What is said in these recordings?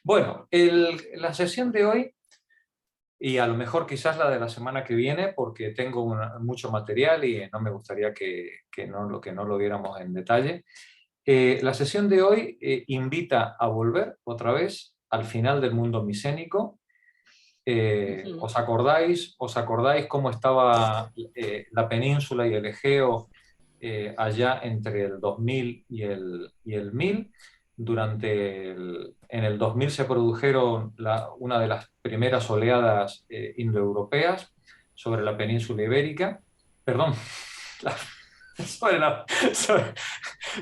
Bueno, la sesión de hoy, y a lo mejor quizás la de la semana que viene, porque tengo mucho material y no me gustaría que no lo viéramos en detalle. La sesión de hoy invita a volver otra vez al final del mundo micénico. Ujú. ¿Os acordáis cómo estaba la península y el Egeo allá entre el 2000 y el 1000? En el 2000 se produjeron una de las primeras oleadas indoeuropeas sobre la península ibérica. Perdón, la- sobre la, sobre,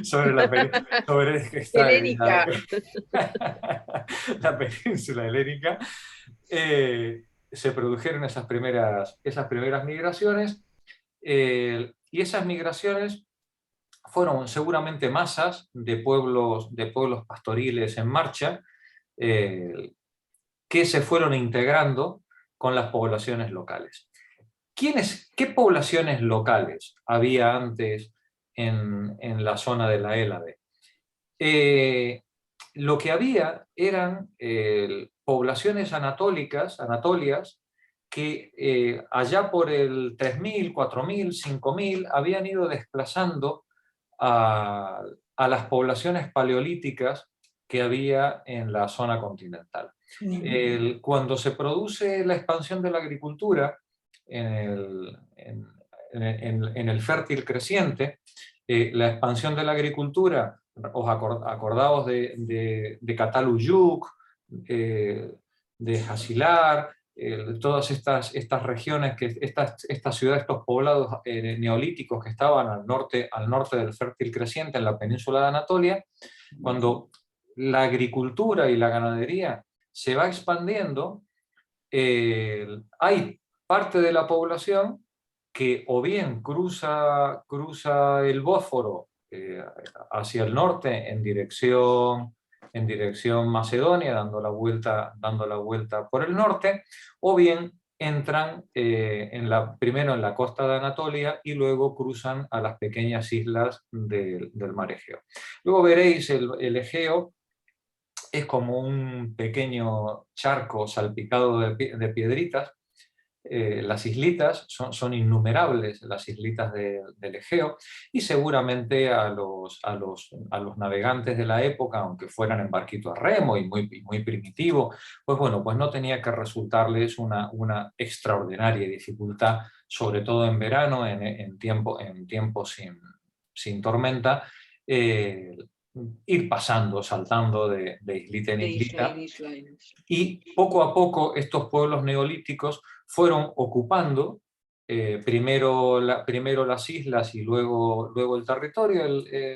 sobre la, peni- sobre Helénica. la península helénica. Se produjeron esas primeras migraciones, y esas migraciones fueron seguramente masas de pueblos pastoriles en marcha, eh, que se fueron integrando con las poblaciones locales. ¿Qué poblaciones locales había antes en la zona de la Hélade? Eh, lo que había eran poblaciones anatolias, que allá por el 3000, 4000, 5000 habían ido desplazando a, a las poblaciones paleolíticas que había en la zona continental. Cuando se produce la expansión de la agricultura en en el fértil creciente, la expansión de la agricultura, acordaos de Cataluyuk, de Hasilar, todas estas regiones, estas ciudades, estos poblados neolíticos que estaban al norte del fértil creciente en la península de Anatolia. Cuando la agricultura y la ganadería se va expandiendo, hay parte de la población que o bien cruza el Bósforo hacia el norte en dirección Macedonia, dando la vuelta por el norte, o bien entran primero en la costa de Anatolia y luego cruzan a las pequeñas islas del mar Egeo. Luego veréis el Egeo es como un pequeño charco salpicado de piedritas. Las islitas son innumerables, las islitas del Egeo, y seguramente a los navegantes de la época, aunque fueran en barquito a remo y muy primitivo, pues bueno, pues no tenía que resultarles una extraordinaria dificultad, sobre todo en verano, en tiempos sin tormenta, eh, ir pasando, saltando de islita en De isla islita. en isla en isla. Y poco a poco estos pueblos neolíticos fueron ocupando primero las islas y luego el territorio,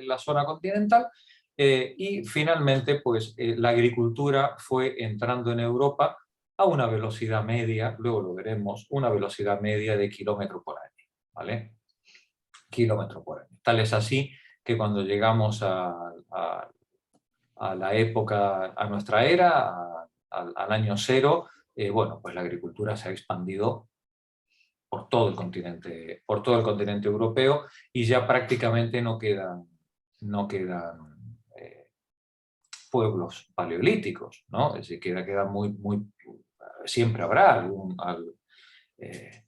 la zona continental, y finalmente pues, la agricultura fue entrando en Europa a una velocidad media, luego lo veremos, una velocidad media de kilómetro por año, ¿vale? Kilómetro por año. Tal es así que cuando llegamos a la época, a nuestra era, al año cero, bueno, pues la agricultura se ha expandido por todo el continente europeo, y ya prácticamente no quedan pueblos paleolíticos, ¿no? Es decir, queda siempre habrá eh,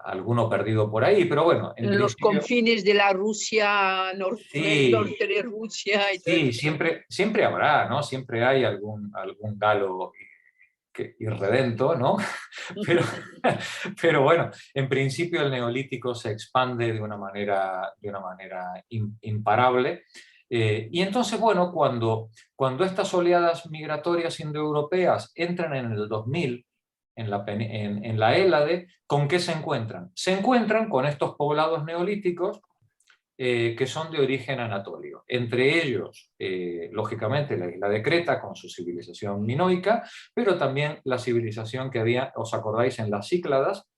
alguno perdido por ahí, pero bueno, en En los principio confines de la Rusia, el sí. norte de Rusia y todo Sí, esto. siempre habrá, ¿no? Siempre hay algún galo irredento, ¿no? Pero, pero bueno, en principio el neolítico se expande de una manera imparable. Y entonces, bueno, cuando estas oleadas migratorias indoeuropeas entran en el 2000 en la Hélade, ¿con qué se encuentran? Se encuentran con estos poblados neolíticos que son de origen anatolio. Entre ellos, lógicamente, la isla de Creta con su civilización minoica, pero también la civilización que había, ¿os acordáis?, en las Cícladas,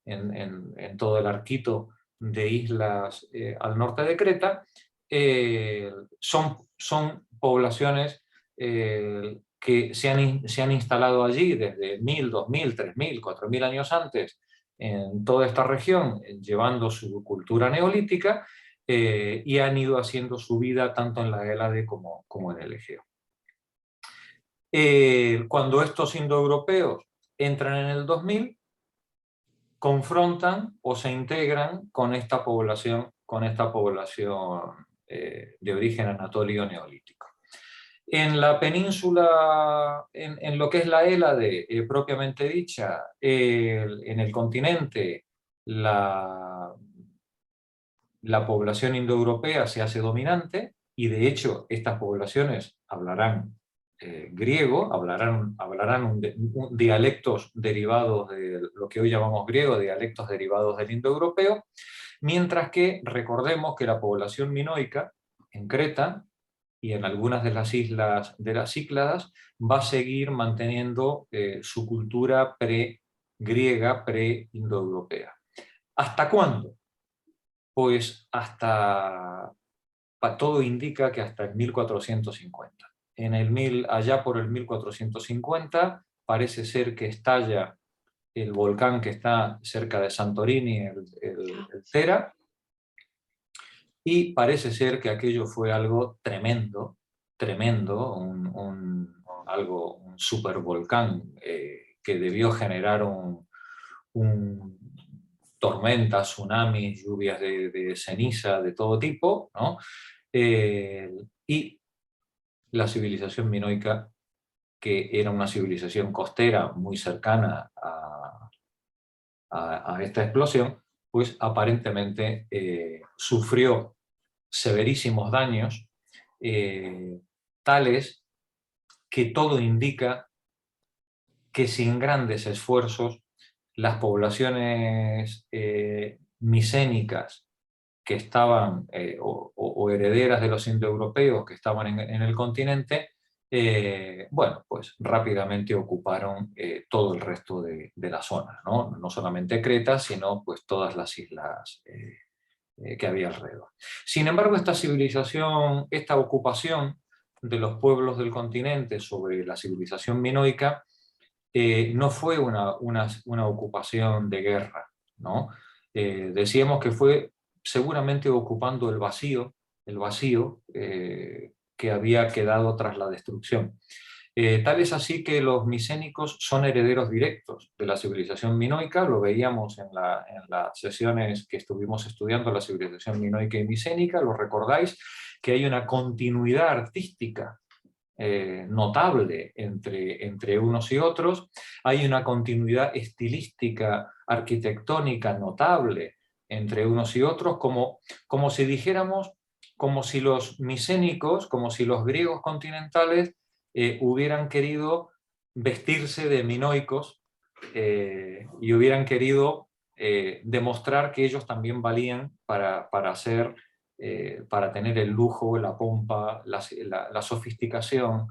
en todo el arquito de islas al norte de Creta. Son poblaciones que se han instalado allí desde 1000, 2000, 3000, 4000 años antes en toda esta región, llevando su cultura neolítica, y han ido haciendo su vida tanto en la Hélade como en el Egeo. Cuando estos indoeuropeos entran en el 2000, confrontan o se integran con esta población de origen anatolio neolítico. En la península, en lo que es la Hélade propiamente dicha, en el continente, la población indoeuropea se hace dominante y de hecho estas poblaciones hablarán griego, hablarán dialectos derivados de lo que hoy llamamos griego, dialectos derivados del indoeuropeo, mientras que recordemos que la población minoica en Creta y en algunas de las islas de las Cícladas va a seguir manteniendo su cultura pre-griega, pre-indoeuropea. ¿Hasta cuándo? Pues todo indica que hasta el 1450. Allá por el 1450 parece ser que estalla el volcán que está cerca de Santorini, el Tera, y parece ser que aquello fue algo tremendo, un supervolcán que debió generar tormentas, tsunamis, lluvias de ceniza de todo tipo, ¿no? Y la civilización minoica, que era una civilización costera muy cercana a esta explosión, pues aparentemente sufrió severísimos daños, tales que todo indica que sin grandes esfuerzos las poblaciones micénicas que estaban, o herederas de los indoeuropeos que estaban en el continente, bueno, pues rápidamente ocuparon todo el resto de la zona, ¿no? No solamente Creta, sino pues todas las islas que había alrededor. Sin embargo, esta civilización, esta ocupación de los pueblos del continente sobre la civilización minoica, no fue una ocupación de guerra, ¿no? Decíamos que fue seguramente ocupando el vacío que había quedado tras la destrucción. Tal es así que los micénicos son herederos directos de la civilización minoica, lo veíamos en las sesiones que estuvimos estudiando la civilización minoica y micénica, lo recordáis, que hay una continuidad artística notable entre unos y otros, hay una continuidad estilística, arquitectónica notable entre unos y otros, como si dijéramos, como si los micénicos, como si los griegos continentales hubieran querido vestirse de minoicos y hubieran querido demostrar que ellos también valían para tener el lujo, la pompa, la sofisticación,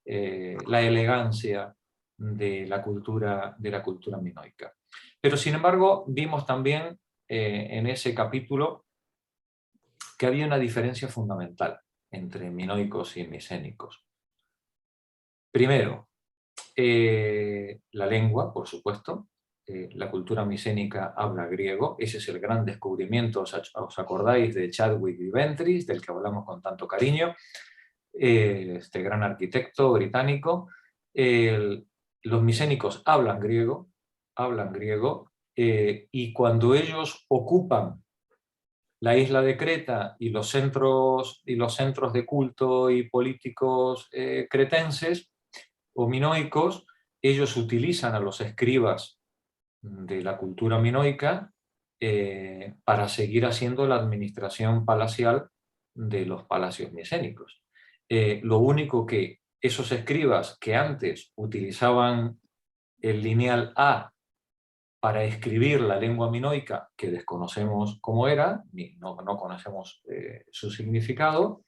la elegancia de la cultura minoica. Pero sin embargo, vimos también en ese capítulo que había una diferencia fundamental entre minoicos y micénicos. Primero, la lengua, por supuesto. La cultura micénica habla griego, ese es el gran descubrimiento, ¿os acordáis de Chadwick y Ventris, del que hablamos con tanto cariño? Este gran arquitecto británico. Los micénicos hablan griego, y cuando ellos ocupan la isla de Creta y los centros de culto y políticos cretenses o minoicos, ellos utilizan a los escribas de la cultura minoica para seguir haciendo la administración palacial de los palacios micénicos. Lo único que esos escribas que antes utilizaban el lineal A para escribir la lengua minoica, que desconocemos cómo era, no conocemos su significado,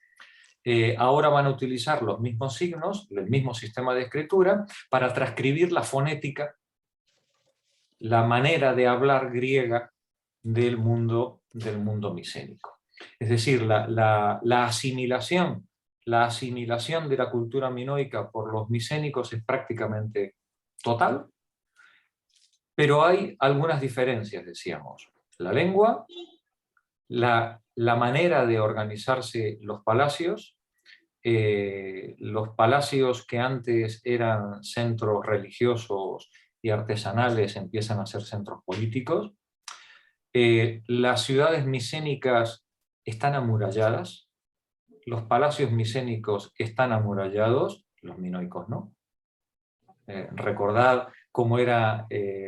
ahora van a utilizar los mismos signos, el mismo sistema de escritura, para transcribir la fonética, la manera de hablar griega del mundo micénico. Es decir, la asimilación de la cultura minoica por los micénicos es prácticamente total, pero hay algunas diferencias, decíamos. La lengua, la manera de organizarse los palacios, los palacios que antes eran centros religiosos y artesanales empiezan a ser centros políticos. Las ciudades micénicas están amuralladas, los palacios micénicos están amurallados, los minoicos no. Recordad cómo eran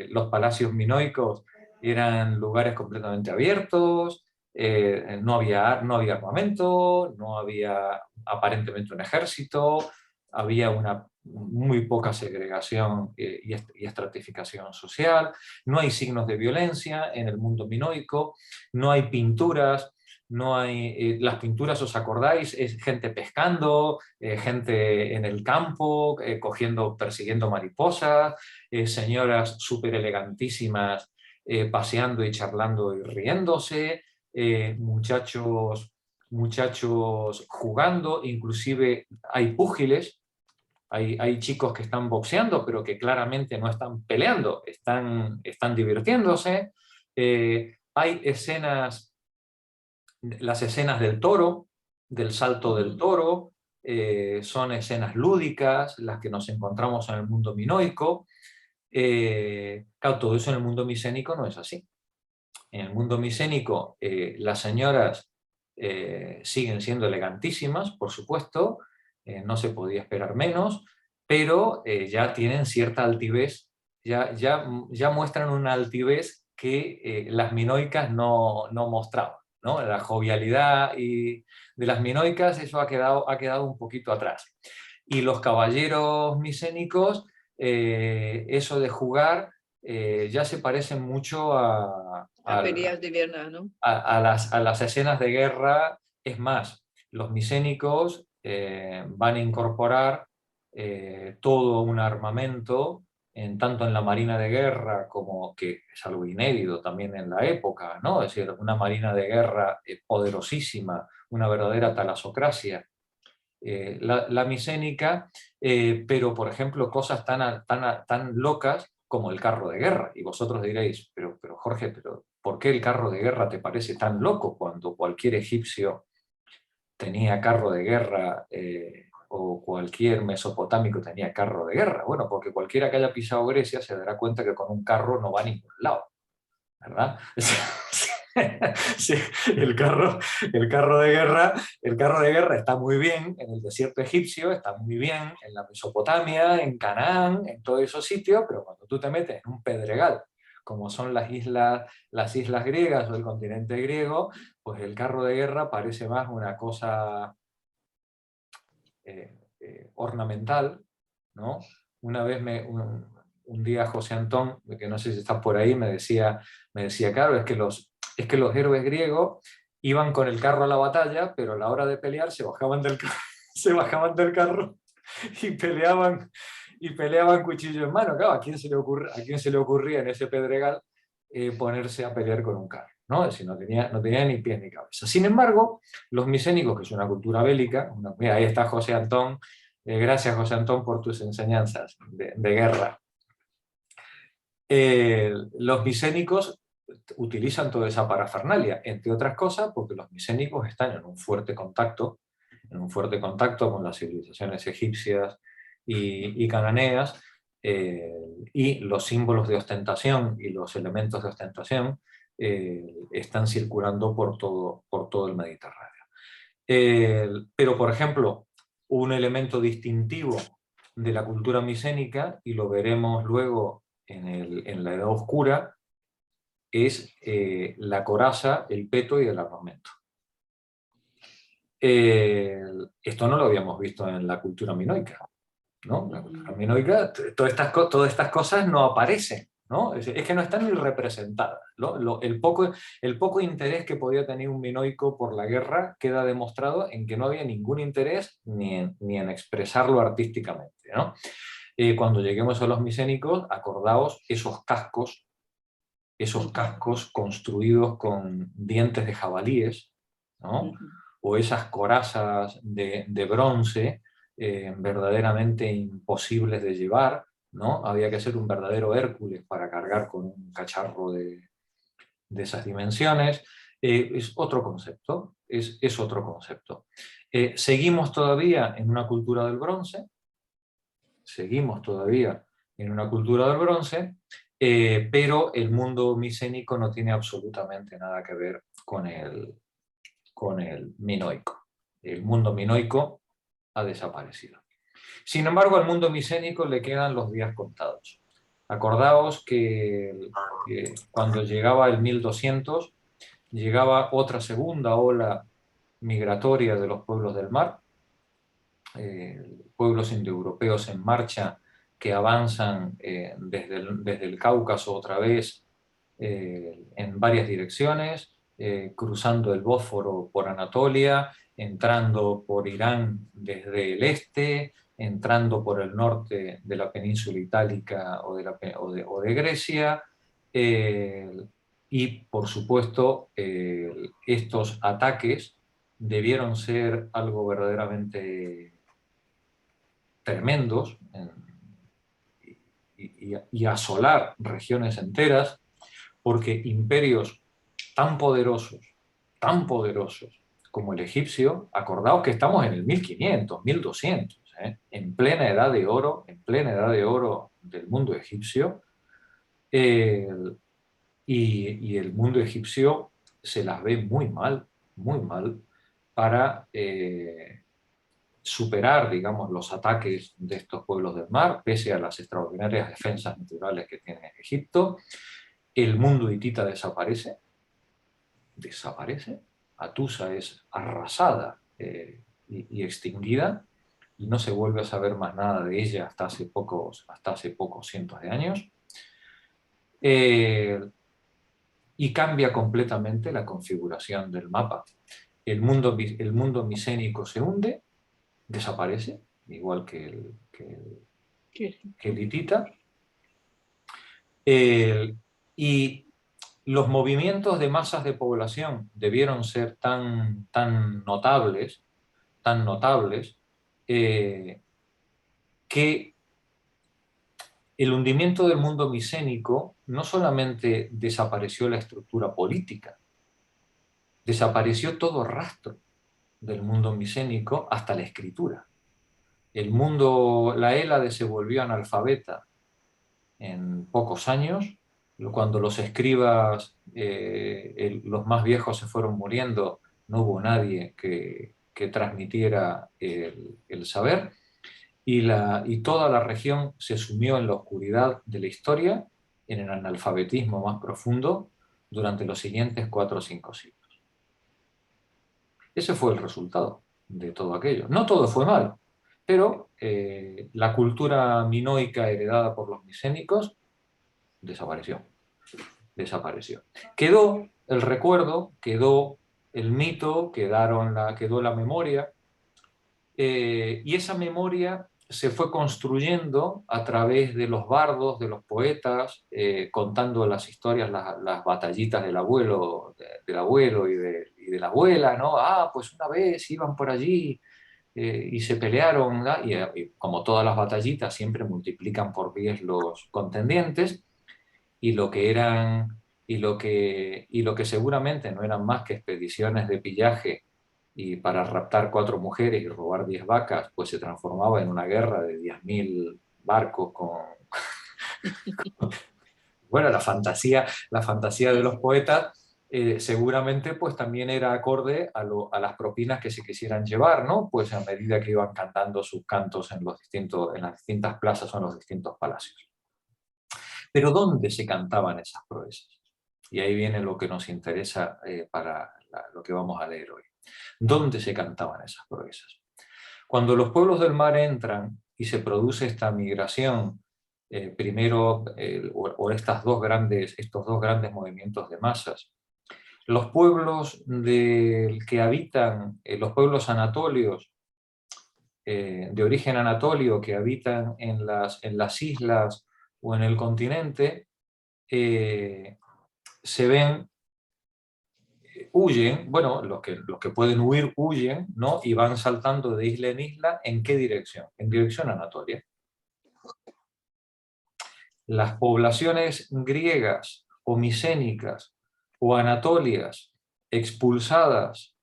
los palacios minoicos, eran lugares completamente abiertos, no había armamento, no había aparentemente un ejército, había una muy poca segregación y estratificación social, no hay signos de violencia en el mundo minoico, no hay pinturas, no hay, las pinturas, ¿os acordáis? Es gente pescando, gente en el campo, persiguiendo mariposas, señoras súper elegantísimas paseando y charlando y riéndose, muchachos jugando, inclusive hay púgiles, hay chicos que están boxeando, pero que claramente no están peleando, están divirtiéndose. Hay escenas, las escenas del toro, del salto del toro, son escenas lúdicas, las que nos encontramos en el mundo minoico. Claro, todo eso en el mundo micénico no es así. En el mundo micénico las señoras siguen siendo elegantísimas, por supuesto, no se podía esperar menos, pero ya tienen cierta altivez, ya muestran una altivez que las minoicas no mostraban, ¿no? La jovialidad de las minoicas, eso ha quedado un poquito atrás. Y los caballeros micénicos, eso de jugar, ya se parecen mucho a peleas de verdad, ¿no? a las escenas de guerra. Es más, los micénicos van a incorporar todo un armamento, tanto en la marina de guerra, como que es algo inédito también en la época, ¿no? Es decir, una marina de guerra poderosísima, una verdadera talasocracia. La micénica, pero por ejemplo cosas tan locas como el carro de guerra. Y vosotros diréis, pero Jorge, ¿por qué el carro de guerra te parece tan loco cuando cualquier egipcio tenía carro de guerra o cualquier mesopotámico tenía carro de guerra? Bueno, porque cualquiera que haya pisado Grecia se dará cuenta que con un carro no va a ningún lado, ¿verdad? Sí, el carro de guerra está muy bien en el desierto egipcio, está muy bien en la Mesopotamia, en Canaán, en todos esos sitios, pero cuando tú te metes en un pedregal, como son las islas griegas o el continente griego, pues el carro de guerra parece más una cosa ornamental, ¿no? Una vez un día José Antón, que no sé si estás por ahí, me decía, claro, es que los héroes griegos iban con el carro a la batalla, pero a la hora de pelear se bajaban del carro, se bajaban del carro y peleaban cuchillo en mano. Claro, ¿a quién se le ocurría en ese pedregal ponerse a pelear con un carro? ¿No? Es decir, no tenía ni pies ni cabeza. Sin embargo, los micénicos, que es una cultura bélica, mira, ahí está José Antón, gracias José Antón por tus enseñanzas de guerra. Los micénicos utilizan toda esa parafernalia, entre otras cosas porque los micénicos están en un fuerte contacto con las civilizaciones egipcias y cananeas, y los símbolos de ostentación y los elementos de ostentación están circulando por todo el Mediterráneo. Pero, por ejemplo, un elemento distintivo de la cultura micénica, y lo veremos luego en la Edad Oscura, es la coraza, el peto y el armamento. Esto no lo habíamos visto en la cultura minoica, ¿no? La cultura minoica, todas estas cosas no aparecen, ¿no? Es que no están ni representadas, ¿no? El poco interés que podía tener un minoico por la guerra queda demostrado en que no había ningún interés ni en expresarlo artísticamente, ¿no? Cuando lleguemos a los micénicos, acordaos esos cascos construidos con dientes de jabalíes, ¿no? O esas corazas de bronce verdaderamente imposibles de llevar, ¿no? Había que ser un verdadero Hércules para cargar con un cacharro de esas dimensiones. Es otro concepto, es otro concepto. Seguimos todavía en una cultura del bronce, seguimos todavía en una cultura del bronce, pero el mundo micénico no tiene absolutamente nada que ver con el minoico. El mundo minoico ha desaparecido. Sin embargo, al mundo micénico le quedan los días contados. Acordaos que cuando llegaba el 1200, llegaba otra segunda ola migratoria de los pueblos del mar, pueblos indoeuropeos en marcha que avanzan desde el Cáucaso otra vez en varias direcciones, cruzando el Bósforo por Anatolia, entrando por Irán desde el este, entrando por el norte de la península itálica o de Grecia, y por supuesto estos ataques debieron ser algo verdaderamente tremendos y asolar regiones enteras, porque imperios tan poderosos como el egipcio, acordaos que estamos en el 1500, 1200, en plena edad de oro, en plena edad de oro del mundo egipcio, y el mundo egipcio se las ve muy mal, para superar, digamos, los ataques de estos pueblos del mar, pese a las extraordinarias defensas naturales que tiene Egipto. El mundo hitita desaparece, Atusa es arrasada y extinguida, y no se vuelve a saber más nada de ella hasta hace pocos cientos de años. Y cambia completamente la configuración del mapa. El mundo micénico se hunde, desaparece, igual que el hitita, y los movimientos de masas de población debieron ser tan notables, que el hundimiento del mundo micénico no solamente desapareció la estructura política, desapareció todo rastro del mundo micénico hasta la escritura. La Hélade se volvió analfabeta en pocos años, cuando los escribas, los más viejos se fueron muriendo, no hubo nadie que transmitiera el saber, y toda la región se sumió en la oscuridad de la historia, en el analfabetismo más profundo, durante los siguientes 4 o 5 siglos. Ese fue el resultado de todo aquello. No todo fue malo, pero la cultura minoica heredada por los micénicos desapareció. Quedó el recuerdo, quedó el mito, quedó la memoria, y esa memoria se fue construyendo a través de los bardos, de los poetas, contando las historias, las batallitas del abuelo, y de la abuela, ¿no? Ah, pues una vez iban por allí y se pelearon, ¿no? Y como todas las batallitas siempre multiplican por 10 los contendientes, y lo que seguramente no eran más que expediciones de pillaje y para raptar 4 mujeres y robar 10 vacas, pues se transformaba en una guerra de 10.000 barcos bueno, la fantasía de los poetas seguramente pues también era acorde a las propinas que se quisieran llevar, ¿no? Pues a medida que iban cantando sus cantos en las distintas plazas o en los distintos palacios. Pero ¿dónde se cantaban esas proezas? Y ahí viene lo que nos interesa para lo que vamos a leer hoy. ¿Dónde se cantaban esas proezas? Cuando los pueblos del mar entran y se produce esta migración, primero, o estos dos grandes movimientos de masas, los pueblos que habitan, los pueblos anatolios, de origen anatolio, que habitan en las islas o en el continente, se ven, huyen, bueno, los que pueden huir huyen, ¿no? Y van saltando de isla en isla. ¿En qué dirección? En dirección a Anatolia. Las poblaciones griegas o micénicas o anatolias expulsadas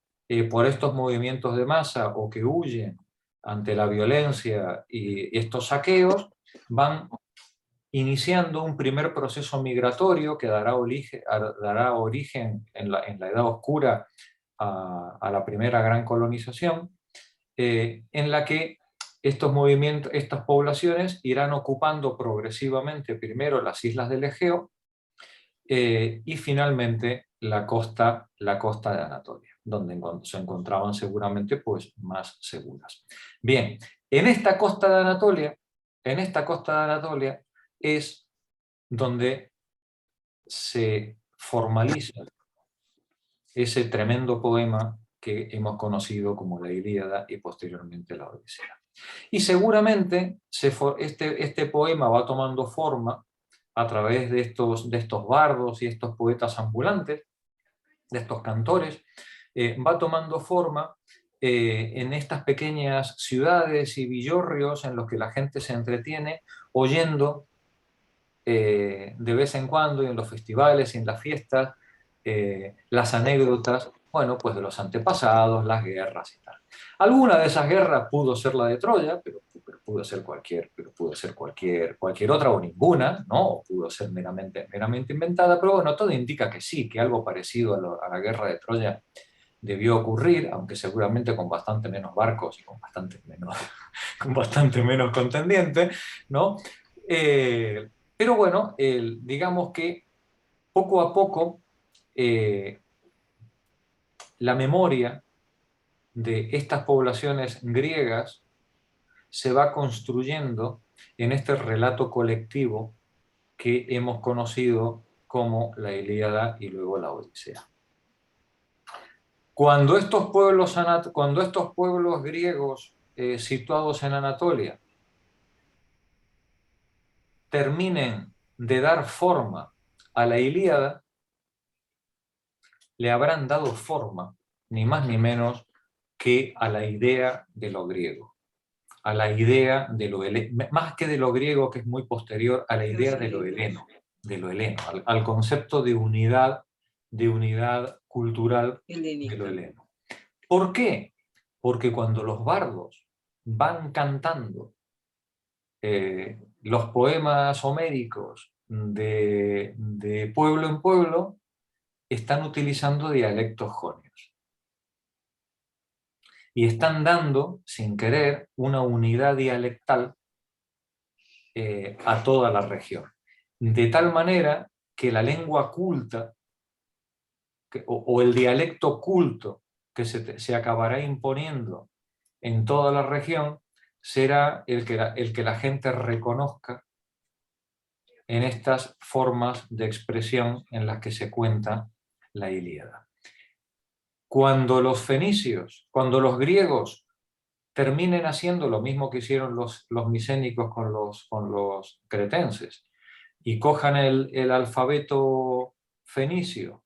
por estos movimientos de masa o que huyen ante la violencia y estos saqueos, van iniciando un primer proceso migratorio que dará origen en la Edad Oscura a la primera gran colonización, en la que estos movimientos, estas poblaciones irán ocupando progresivamente primero las islas del Egeo y finalmente la costa de Anatolia, donde se encontraban seguramente pues, más seguras. Bien, en esta costa de Anatolia, es donde se formaliza ese tremendo poema que hemos conocido como la Ilíada y posteriormente la Odisea. Y seguramente este poema va tomando forma a través de estos bardos y estos poetas ambulantes, de estos cantores, va tomando forma en estas pequeñas ciudades y villorrios en los que la gente se entretiene oyendo de vez en cuando y en los festivales y en las fiestas las anécdotas, bueno, pues de los antepasados, las guerras y tal. Alguna de esas guerras pudo ser la de Troya, pero pudo ser cualquier otra o ninguna, ¿no? O pudo ser meramente inventada, pero bueno, todo indica que sí, que algo parecido a la guerra de Troya debió ocurrir, aunque seguramente con bastante menos barcos y con bastante menos contendientes, ¿no? Pero bueno, digamos que poco a poco la memoria de estas poblaciones griegas se va construyendo en este relato colectivo que hemos conocido como la Ilíada y luego la Odisea. Cuando estos pueblos griegos situados en Anatolia terminen de dar forma a la Ilíada, le habrán dado forma, ni más ni menos, que a la idea de lo griego, a la idea de lo heleno, más que de lo griego, que es muy posterior, a la idea de lo heleno, al concepto de unidad cultural de lo heleno. ¿Por qué? Porque cuando los bardos van cantando los poemas homéricos de pueblo en pueblo, están utilizando dialectos jonios. Y están dando, sin querer, una unidad dialectal a toda la región. De tal manera que la lengua culta, o el dialecto culto que se acabará imponiendo en toda la región, será el que la gente reconozca en estas formas de expresión en las que se cuenta la Ilíada. Cuando los griegos terminen haciendo lo mismo que hicieron los micénicos con los cretenses y cojan el alfabeto fenicio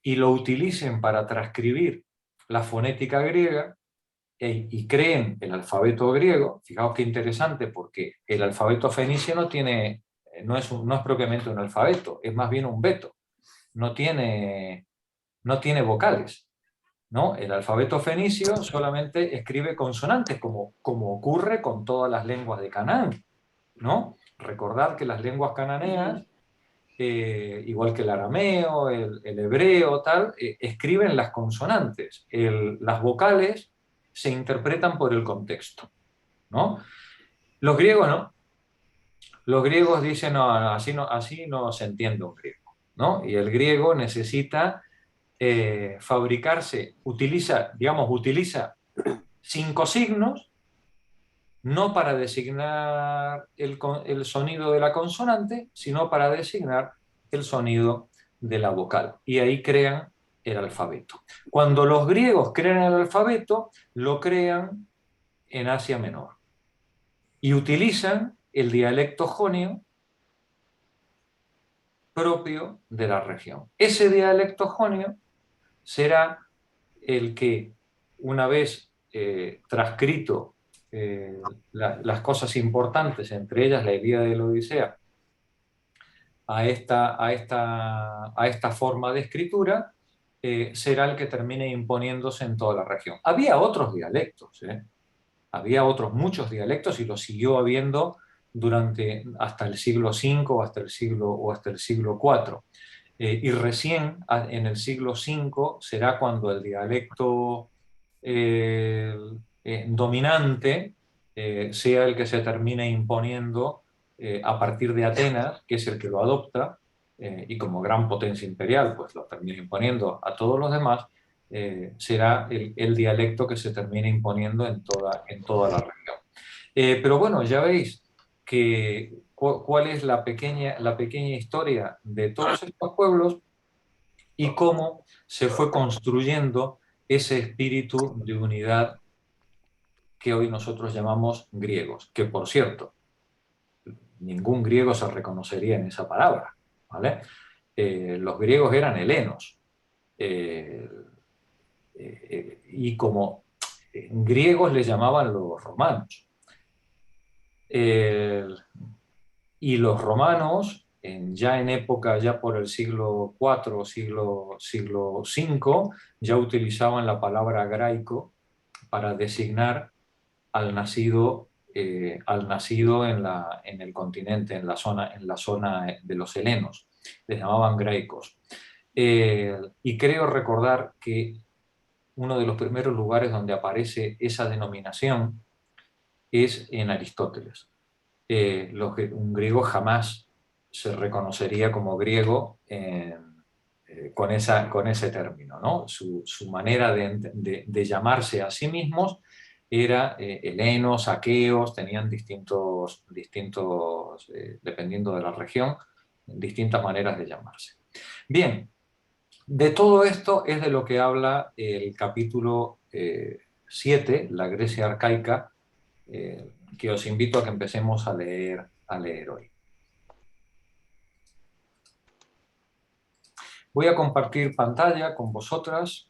y lo utilicen para transcribir la fonética griega y creen el alfabeto griego, fijaos qué interesante, porque el alfabeto fenicio no es propiamente un alfabeto, es más bien un veto, no tiene vocales, ¿no? El alfabeto fenicio solamente escribe consonantes, como ocurre con todas las lenguas de Canaán, ¿no? Recordad que las lenguas cananeas, igual que el arameo, el hebreo, tal, escriben las consonantes. Las vocales se interpretan por el contexto, ¿no? Los griegos no. Los griegos dicen, no, así no se entiende un griego, ¿no? Y el griego necesita utiliza 5 signos, no para designar el sonido de la consonante, sino para designar el sonido de la vocal. Y ahí crean el alfabeto. Cuando los griegos crean el alfabeto, lo crean en Asia Menor. Y utilizan el dialecto jonio propio de la región. Ese dialecto jonio será el que, una vez transcrito las cosas importantes, entre ellas la Ilíada y la Odisea, a esta forma de escritura, será el que termine imponiéndose en toda la región. Había otros dialectos, había muchos dialectos y los siguió habiendo hasta el siglo V o hasta el siglo IV. Y recién en el siglo V será cuando el dialecto dominante sea el que se termine imponiendo a partir de Atenas, que es el que lo adopta, y como gran potencia imperial pues lo termina imponiendo a todos los demás, será el dialecto que se termina imponiendo en toda la región. Pero bueno, ya veis que cuál es la pequeña historia de todos estos pueblos y cómo se fue construyendo ese espíritu de unidad que hoy nosotros llamamos griegos, que por cierto, ningún griego se reconocería en esa palabra, ¿vale? Los griegos eran helenos, y como griegos les llamaban los romanos. Y los romanos, ya en época, ya por el siglo IV o siglo V, ya utilizaban la palabra graico para designar al nacido en el continente, en la zona de los helenos. Les llamaban graicos. Y creo recordar que uno de los primeros lugares donde aparece esa denominación es en Aristóteles. Un griego jamás se reconocería como griego con ese término, ¿no? Su manera de llamarse a sí mismos era helenos, aqueos, tenían distintos dependiendo de la región, distintas maneras de llamarse. Bien, de todo esto es de lo que habla el capítulo 7, la Grecia arcaica, que os invito a que empecemos a leer hoy. Voy a compartir pantalla con vosotras.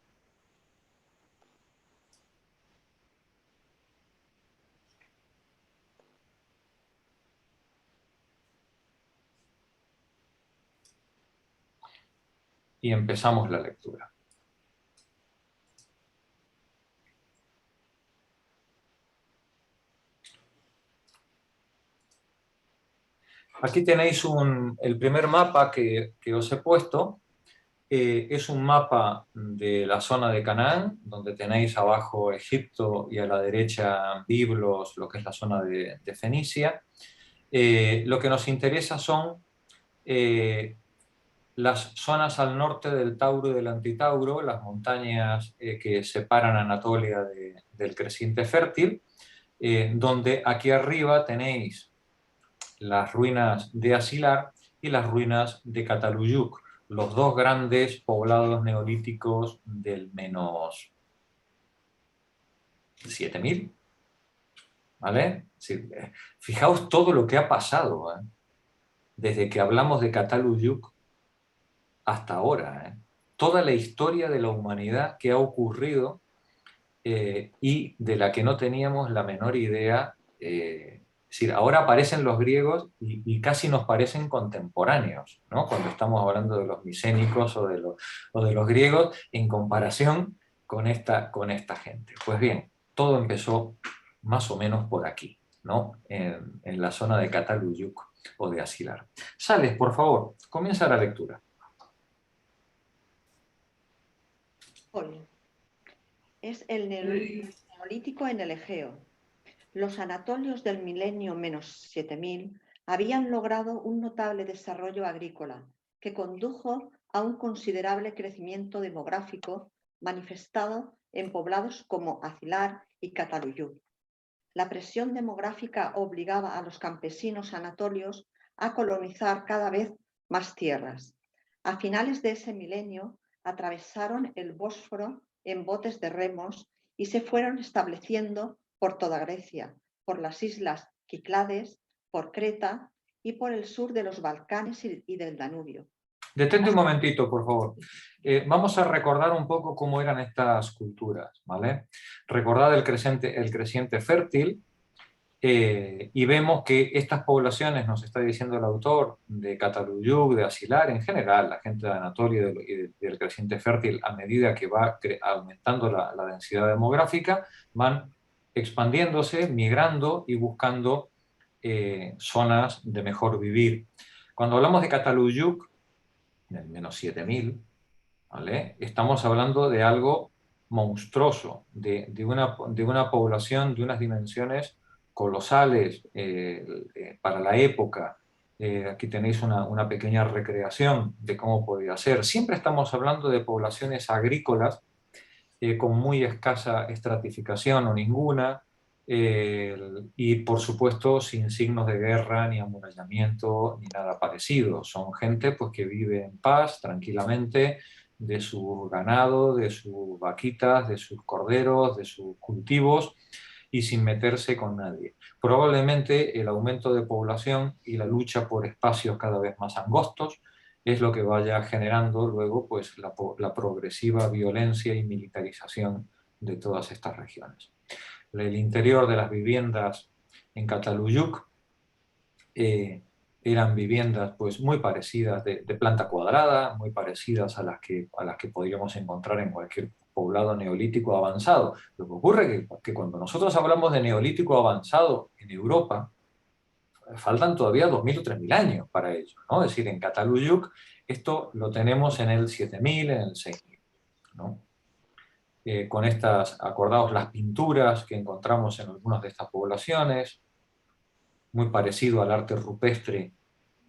Y empezamos la lectura. Aquí tenéis el primer mapa que os he puesto. Es un mapa de la zona de Canaán, donde tenéis abajo Egipto y a la derecha Biblos, lo que es la zona de Fenicia. Lo que nos interesa son las zonas al norte del Tauro y del Antitauro, las montañas que separan Anatolia del creciente fértil, donde aquí arriba tenéis las ruinas de Asilar y las ruinas de Cataluyuk, los dos grandes poblados neolíticos del menos 7000. ¿Vale? Sí, fijaos todo lo que ha pasado, desde que hablamos de Cataluyuk hasta ahora. Toda la historia de la humanidad que ha ocurrido y de la que no teníamos la menor idea. Es decir, ahora aparecen los griegos y casi nos parecen contemporáneos, ¿no? Cuando estamos hablando de los micénicos o de los griegos en comparación con esta gente. Pues bien, todo empezó más o menos por aquí, ¿no? En la zona de Cataluyuk o de Asilar. Sales, por favor, comienza la lectura. Es el neolítico en el Egeo. Los anatolios del milenio menos 7000 habían logrado un notable desarrollo agrícola que condujo a un considerable crecimiento demográfico manifestado en poblados como Asilar y Cataluyuk. La presión demográfica obligaba a los campesinos anatolios a colonizar cada vez más tierras. A finales de ese milenio atravesaron el Bósforo en botes de remos y se fueron estableciendo por toda Grecia, por las islas Cíclades, por Creta y por el sur de los Balcanes y del Danubio. Detente un momentito, por favor. Vamos a recordar un poco cómo eran estas culturas, ¿vale? Recordad el creciente fértil, Y vemos que estas poblaciones, nos está diciendo el autor, de Cataluyuk, de Asilar, en general, la gente de Anatolia y del creciente fértil, a medida que va aumentando la densidad demográfica, van expandiéndose, migrando y buscando zonas de mejor vivir. Cuando hablamos de Cataluyuk, del menos 7000, ¿vale? Estamos hablando de algo monstruoso, de una población de unas dimensiones colosales para la época. Aquí tenéis una pequeña recreación de cómo podía ser. Siempre estamos hablando de poblaciones agrícolas con muy escasa estratificación o ninguna, y por supuesto sin signos de guerra, ni amurallamiento, ni nada parecido. Son gente pues, que vive en paz, tranquilamente, de su ganado, de sus vaquitas, de sus corderos, de sus cultivos, y sin meterse con nadie. Probablemente el aumento de población y la lucha por espacios cada vez más angostos es lo que vaya generando luego pues, la progresiva violencia y militarización de todas estas regiones. El interior de las viviendas en Cataluyuk eran viviendas pues, muy parecidas, de planta cuadrada, muy parecidas a las que podríamos encontrar en cualquier poblado neolítico avanzado. Lo que ocurre es que cuando nosotros hablamos de neolítico avanzado en Europa, faltan todavía 2000 o 3000 años para ello, ¿no? Es decir, en Cataluyuk esto lo tenemos en el 7000, en el 6000, ¿no? Con estas, acordaos, las pinturas que encontramos en algunas de estas poblaciones, muy parecido al arte rupestre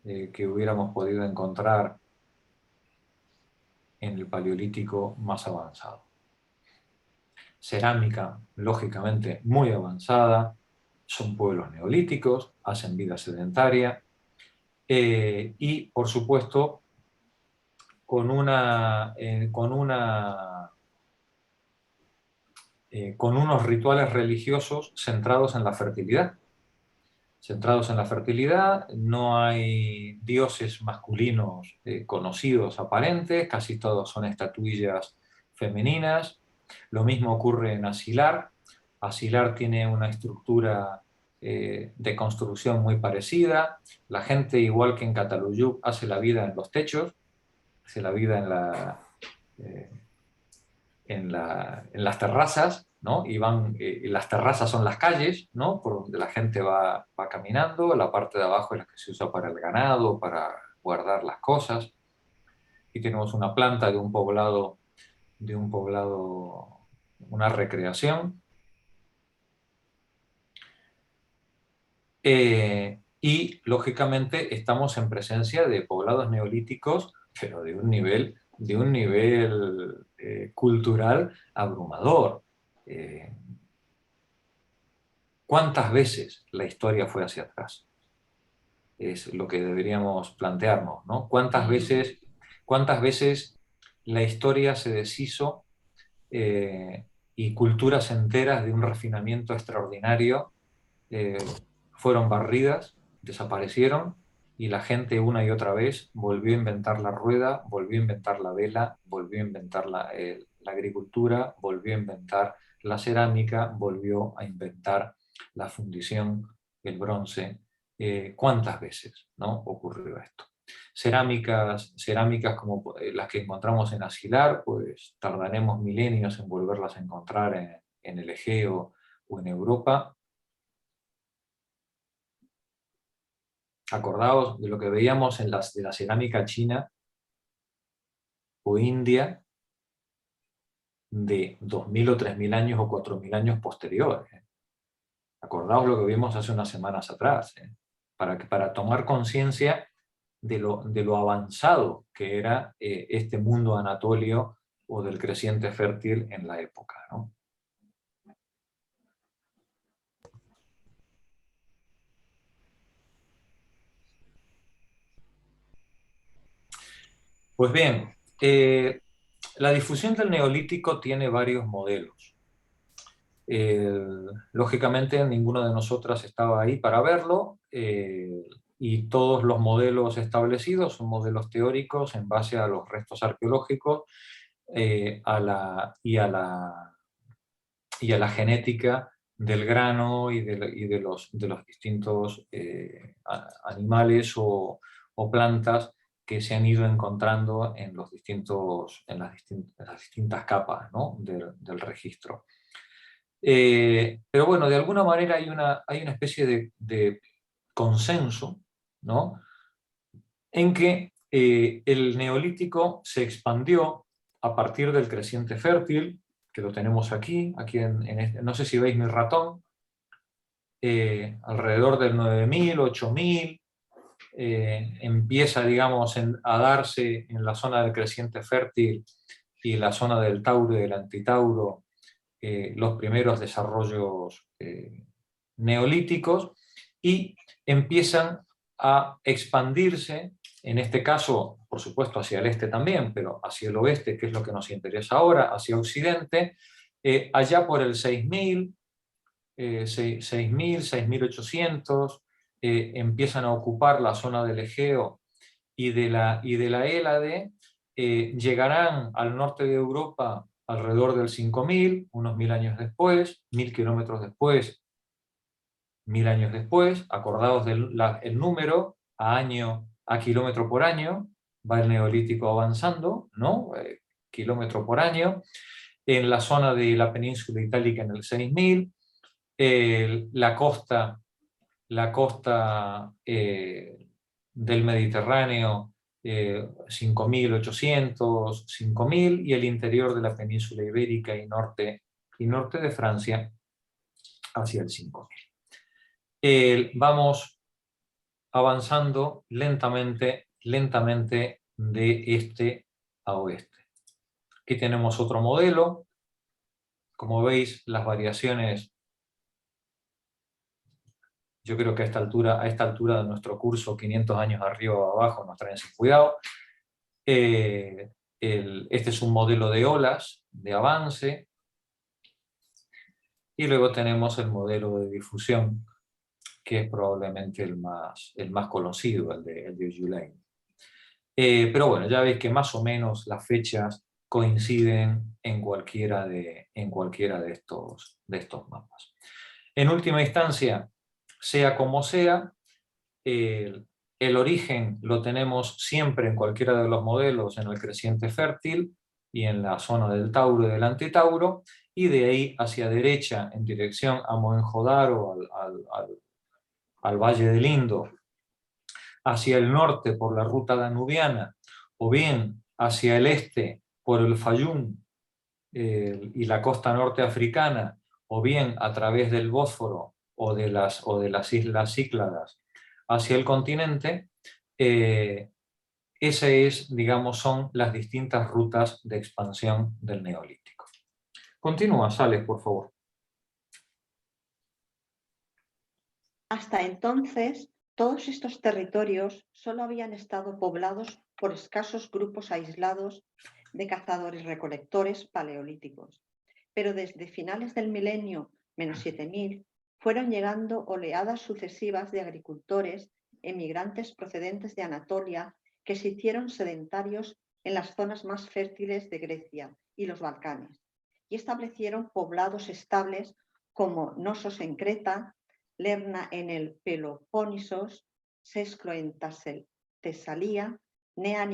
que hubiéramos podido encontrar en el Paleolítico más avanzado. Cerámica, lógicamente, muy avanzada, son pueblos neolíticos, hacen vida sedentaria, y, por supuesto, con unos rituales religiosos centrados en la fertilidad. Centrados en la fertilidad, no hay dioses masculinos conocidos, aparentes, casi todos son estatuillas femeninas. Lo mismo ocurre en Asilar. Asilar tiene una estructura de construcción muy parecida. La gente, igual que en Cataluyuk, hace la vida en los techos, hace la vida en las terrazas, ¿no? Y las terrazas son las calles, ¿no? Por donde la gente va caminando. La parte de abajo es la que se usa para el ganado, para guardar las cosas. Y tenemos una planta de un poblado, una recreación. Y, lógicamente, estamos en presencia de poblados neolíticos, pero de un nivel cultural abrumador. ¿Cuántas veces la historia fue hacia atrás? Es lo que deberíamos plantearnos, ¿no? ¿Cuántas veces la historia se deshizo y culturas enteras de un refinamiento extraordinario fueron barridas, desaparecieron, y la gente una y otra vez volvió a inventar la rueda, volvió a inventar la vela, volvió a inventar la agricultura, volvió a inventar la cerámica, volvió a inventar la fundición, el bronce? ¿Cuántas veces, ¿no?, ocurrió esto? Cerámicas como las que encontramos en Asilar, pues tardaremos milenios en volverlas a encontrar en el Egeo o en Europa. Acordaos de lo que veíamos de la cerámica china o india de 2000 o 3000 años o 4000 años posteriores. Acordaos lo que vimos hace unas semanas atrás, para tomar conciencia de lo avanzado que era este mundo anatolio o del creciente fértil en la época, ¿no? Pues bien, la difusión del Neolítico tiene varios modelos. Lógicamente ninguno de nosotros estaba ahí para verlo, y todos los modelos establecidos son modelos teóricos en base a los restos arqueológicos y a la genética del grano y de los distintos animales o plantas que se han ido encontrando en las distintas capas, ¿no?, del registro. Pero bueno, de alguna manera hay una especie de consenso, ¿no?, en que el Neolítico se expandió a partir del creciente fértil, que lo tenemos aquí no sé si veis mi ratón, alrededor del 9000, 8000, empieza, digamos, a darse en la zona del creciente fértil y la zona del Tauro y del Antitauro los primeros desarrollos neolíticos, y empiezan a expandirse, en este caso, por supuesto, hacia el este también, pero hacia el oeste, que es lo que nos interesa ahora, hacia occidente, allá por el 6000, 6800, empiezan a ocupar la zona del Egeo y de la Hélade, llegarán al norte de Europa alrededor del 5000, unos 1000 años después, 1000 kilómetros después, 1000 años después, acordados del el número, a kilómetro por año, va el Neolítico avanzando, ¿no?, kilómetro por año, en la zona de la península itálica en el 6000, la costa del Mediterráneo 5800, 5000, y el interior de la península ibérica y norte de Francia hacia el 5000. Vamos avanzando lentamente de este a oeste. Aquí tenemos otro modelo. Como veis, las variaciones, yo creo que a esta altura de nuestro curso, 500 años arriba o abajo, nos traen sin cuidado. Este es un modelo de olas, de avance, y luego tenemos el modelo de difusión, que es probablemente el más conocido, el de Eugene. Pero bueno, ya veis que más o menos las fechas coinciden en cualquiera de estos mapas. En última instancia, sea como sea, el origen lo tenemos siempre en cualquiera de los modelos en el creciente fértil y en la zona del Tauro y del Antitauro, y de ahí hacia derecha en dirección a Mohenjo-Daro, al Valle del Indo, hacia el norte por la ruta danubiana, o bien hacia el este por el Fayum y la costa norte africana, o bien a través del Bósforo o de las islas Cícladas hacia el continente. Son las distintas rutas de expansión del Neolítico. Continúa, Sales, por favor. Hasta entonces, todos estos territorios solo habían estado poblados por escasos grupos aislados de cazadores-recolectores paleolíticos, pero desde finales del milenio -7000 fueron llegando oleadas sucesivas de agricultores emigrantes procedentes de Anatolia que se hicieron sedentarios en las zonas más fértiles de Grecia y los Balcanes, y establecieron poblados estables como Nosos en Creta, Lerna en el Peloponesos, Sesclo en Tesalía, Nea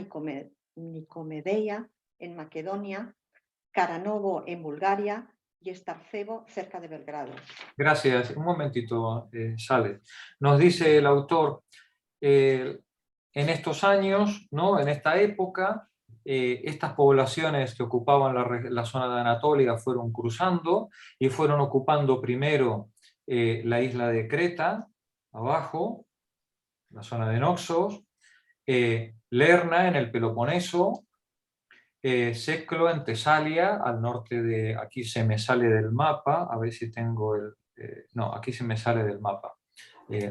Nicomedeia en Macedonia, Caranovo en Bulgaria y Starcevo cerca de Belgrado. Gracias. Un momentito, Sales. Nos dice el autor, en estos años, ¿no?, en esta época, estas poblaciones que ocupaban la zona de Anatolia fueron cruzando y fueron ocupando primero la isla de Creta, abajo, la zona de Noxos, Lerna en el Peloponeso, Sesclo en Tesalia, al norte de... Aquí se me sale del mapa, a ver si tengo el... no, aquí se me sale del mapa.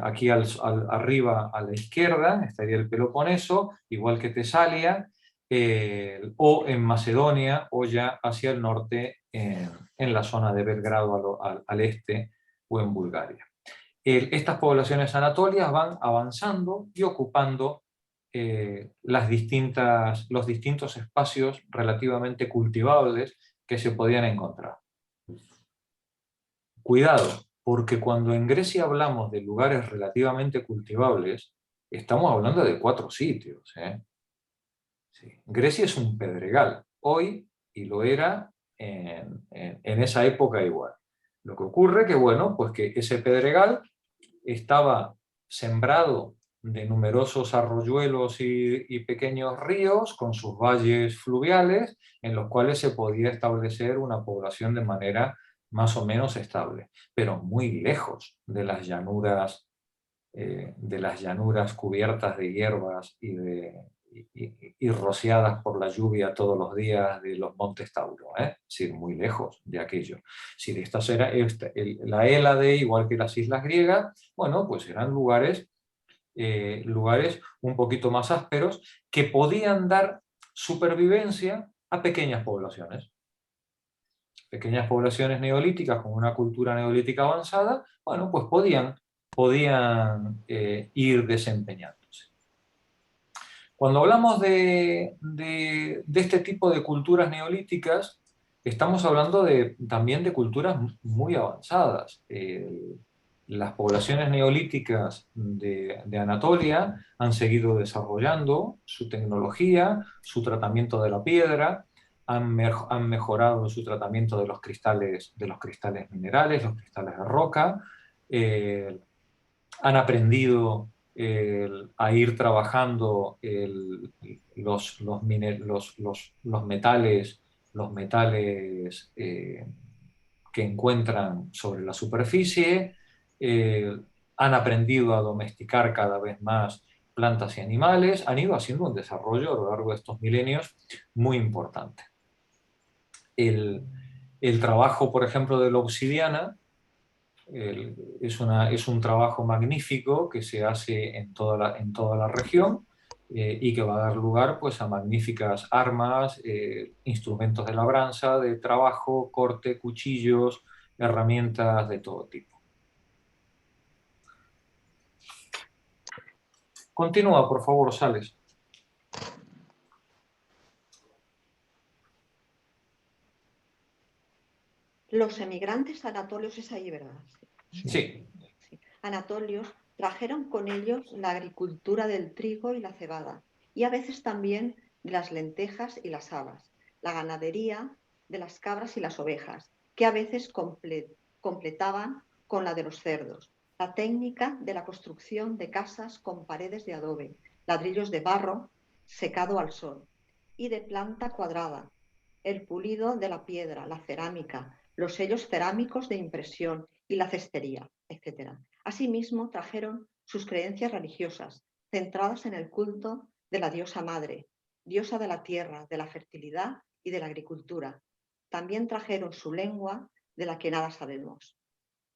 Aquí arriba a la izquierda estaría el Peloponeso, igual que Tesalia, o en Macedonia, o ya hacia el norte, en la zona de Belgrado al este, o en Bulgaria. Estas poblaciones anatolias van avanzando y ocupando los distintos espacios relativamente cultivables que se podían encontrar. cuidado, porque cuando en Grecia hablamos de lugares relativamente cultivables, estamos hablando de 4 sitios. Sí. Grecia es un pedregal, hoy, y lo era en esa época igual. Lo que ocurre que, bueno, pues que ese pedregal estaba sembrado de numerosos arroyuelos y pequeños ríos con sus valles fluviales en los cuales se podía establecer una población de manera más o menos estable, pero muy lejos de las llanuras cubiertas de hierbas y rociadas por la lluvia todos los días de los Montes Tauro, es decir, muy lejos de aquello. Si la Hélade, igual que las islas griegas, bueno, pues eran lugares un poquito más ásperos que podían dar supervivencia a pequeñas poblaciones. Pequeñas poblaciones neolíticas con una cultura neolítica avanzada, bueno, pues podían ir desempeñándose. Cuando hablamos de este tipo de culturas neolíticas, estamos hablando también de culturas muy avanzadas. Las poblaciones neolíticas de Anatolia han seguido desarrollando su tecnología, su tratamiento de la piedra, han mejorado su tratamiento de los cristales minerales, los cristales de roca, han aprendido a ir trabajando los metales que encuentran sobre la superficie, han aprendido a domesticar cada vez más plantas y animales, han ido haciendo un desarrollo a lo largo de estos milenios muy importante. El trabajo, por ejemplo, de la obsidiana es un trabajo magnífico que se hace en toda la región y que va a dar lugar pues, a magníficas armas, instrumentos de labranza, de trabajo, corte, cuchillos, herramientas de todo tipo. Continúa, por favor, Sales. Los emigrantes anatolios es ahí, ¿verdad? Sí. Sí. Anatolios trajeron con ellos la agricultura del trigo y la cebada, y a veces también de las lentejas y las habas, la ganadería de las cabras y las ovejas, que a veces completaban con la de los cerdos, la técnica de la construcción de casas con paredes de adobe, ladrillos de barro secado al sol y de planta cuadrada, el pulido de la piedra, la cerámica, los sellos cerámicos de impresión y la cestería, etc. Asimismo, trajeron sus creencias religiosas, centradas en el culto de la diosa madre, diosa de la tierra, de la fertilidad y de la agricultura. También trajeron su lengua, de la que nada sabemos.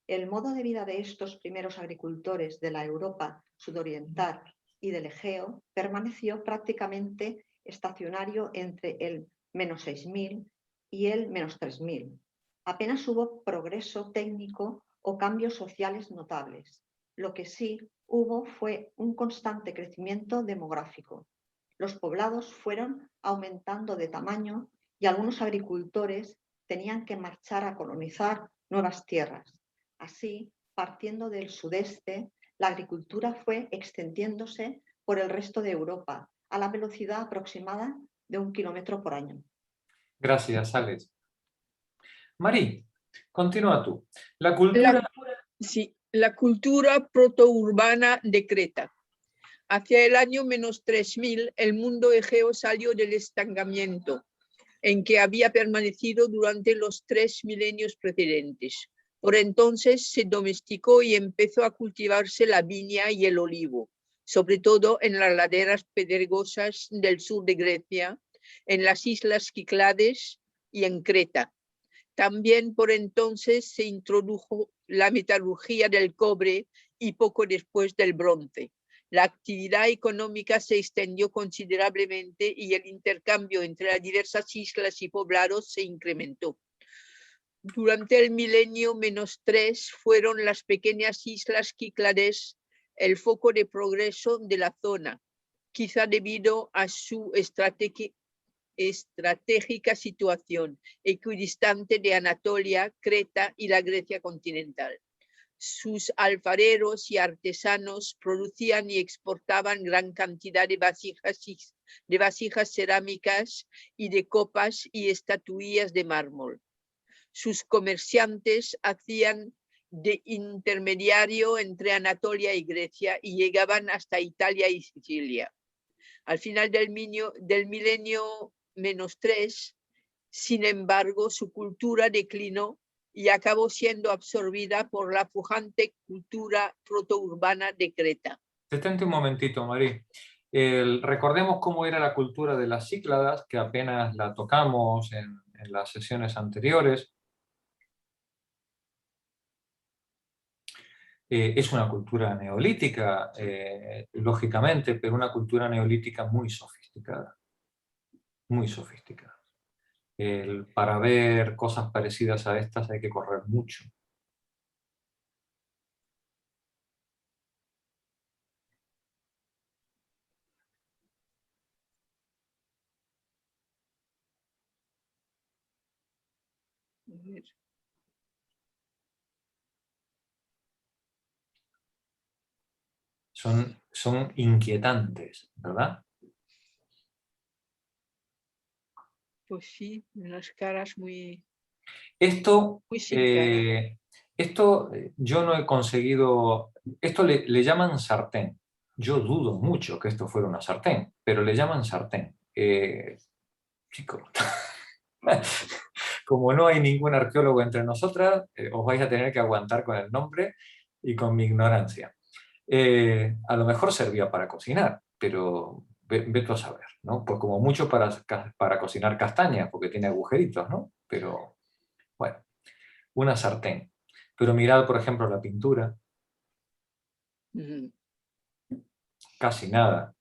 El modo de vida de estos primeros agricultores de la Europa sudoriental y del Egeo permaneció prácticamente estacionario entre el -6000 y el -3000. Apenas hubo progreso técnico o cambios sociales notables. Lo que sí hubo fue un constante crecimiento demográfico. Los poblados fueron aumentando de tamaño y algunos agricultores tenían que marchar a colonizar nuevas tierras. Así, partiendo del sudeste, la agricultura fue extendiéndose por el resto de Europa a la velocidad aproximada de 1 kilómetro por año. Gracias, Alex. Marí, continúa tú. La cultura protourbana de Creta. Hacia el año -3000, el mundo egeo salió del estancamiento en que había permanecido durante los 3 milenios precedentes. Por entonces se domesticó y empezó a cultivarse la viña y el olivo, sobre todo en las laderas pedregosas del sur de Grecia, en las islas Cíclades y en Creta. También por entonces se introdujo la metalurgia del cobre y poco después del bronce. La actividad económica se extendió considerablemente y el intercambio entre las diversas islas y poblados se incrementó. Durante el milenio -3 fueron las pequeñas islas Cíclades el foco de progreso de la zona, quizá debido a su estratégica situación, equidistante de Anatolia, Creta y la Grecia continental. Sus alfareros y artesanos producían y exportaban gran cantidad de vasijas cerámicas y de copas y estatuillas de mármol. Sus comerciantes hacían de intermediario entre Anatolia y Grecia y llegaban hasta Italia y Sicilia. Al final del milenio -3, sin embargo, su cultura declinó y acabó siendo absorbida por la pujante cultura protourbana de Creta. Detente un momentito, Marí. Recordemos cómo era la cultura de las Cícladas, que apenas la tocamos en las sesiones anteriores. Es una cultura neolítica, lógicamente, pero una cultura neolítica muy sofisticada. Muy sofisticada. Para ver cosas parecidas a estas hay que correr mucho. Son inquietantes, ¿verdad? Pues sí, unas caras muy... Esto, muy sin cara. yo no he conseguido... Esto le llaman sartén. Yo dudo mucho que esto fuera una sartén, pero le llaman sartén. Chicos, como no hay ningún arqueólogo entre nosotras, os vais a tener que aguantar con el nombre y con mi ignorancia. A lo mejor servía para cocinar, pero vete a saber, ¿no? Pues como mucho para cocinar castañas, porque tiene agujeritos, ¿no? Pero, bueno, una sartén. Pero mirad, por ejemplo, la pintura, casi nada.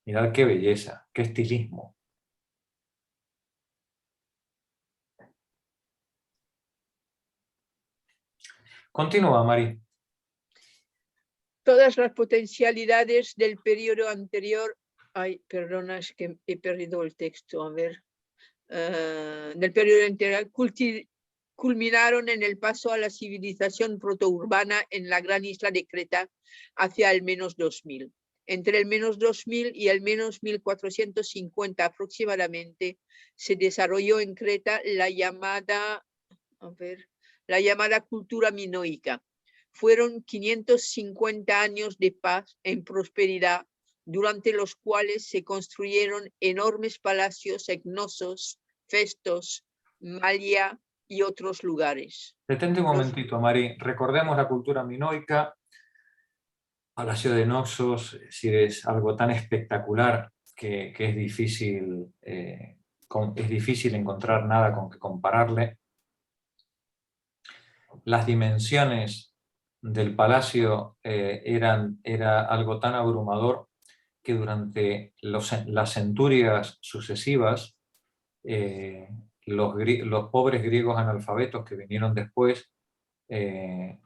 Mirad qué belleza, qué estilismo. Continúa, Mari. Todas las potencialidades del periodo anterior, ay, perdona, es que he perdido el texto, a ver, del periodo anterior, culminaron en el paso a la civilización protourbana en la gran isla de Creta hacia el -2000. Entre el -2000 y el -1450 aproximadamente se desarrolló en Creta la llamada cultura minoica. Fueron 550 años de paz en prosperidad, durante los cuales se construyeron enormes palacios egnosos, Festos, Malia y otros lugares. Detente un momentito, Mari. Recordemos la cultura minoica. Palacio de Noxos, es algo tan espectacular que es difícil encontrar nada con que compararle. Las dimensiones del palacio era algo tan abrumador que durante las centurias sucesivas, los pobres griegos analfabetos que vinieron después le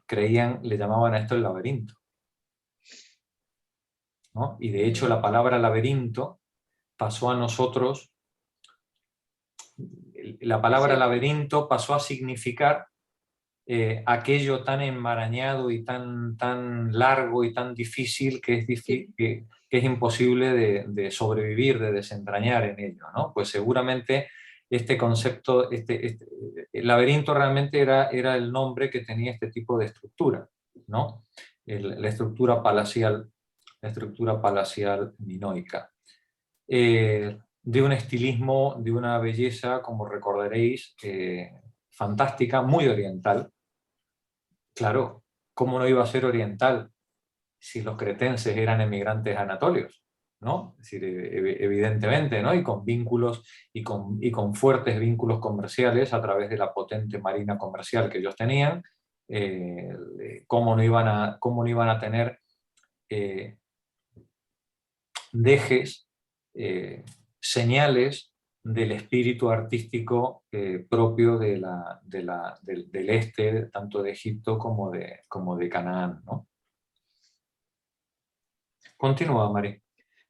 llamaban a esto el laberinto, ¿no? Y de hecho la palabra laberinto pasó a nosotros, la palabra Sí. laberinto pasó a significar aquello tan enmarañado y tan largo y tan difícil que es imposible de sobrevivir, de desentrañar en ello, ¿no? Pues seguramente este concepto, el laberinto realmente era el nombre que tenía este tipo de estructura, ¿no? La estructura palacial minoica. De un estilismo, de una belleza, como recordaréis, fantástica, muy oriental. Claro, ¿cómo no iba a ser oriental si los cretenses eran emigrantes anatolios? ¿No? Es decir, evidentemente, ¿no? Y con vínculos y con fuertes vínculos comerciales a través de la potente marina comercial que ellos tenían, ¿cómo no iban a tener dejes, señales del espíritu artístico propio del este, tanto de Egipto como de Canaán, ¿no? Continúa, Mari.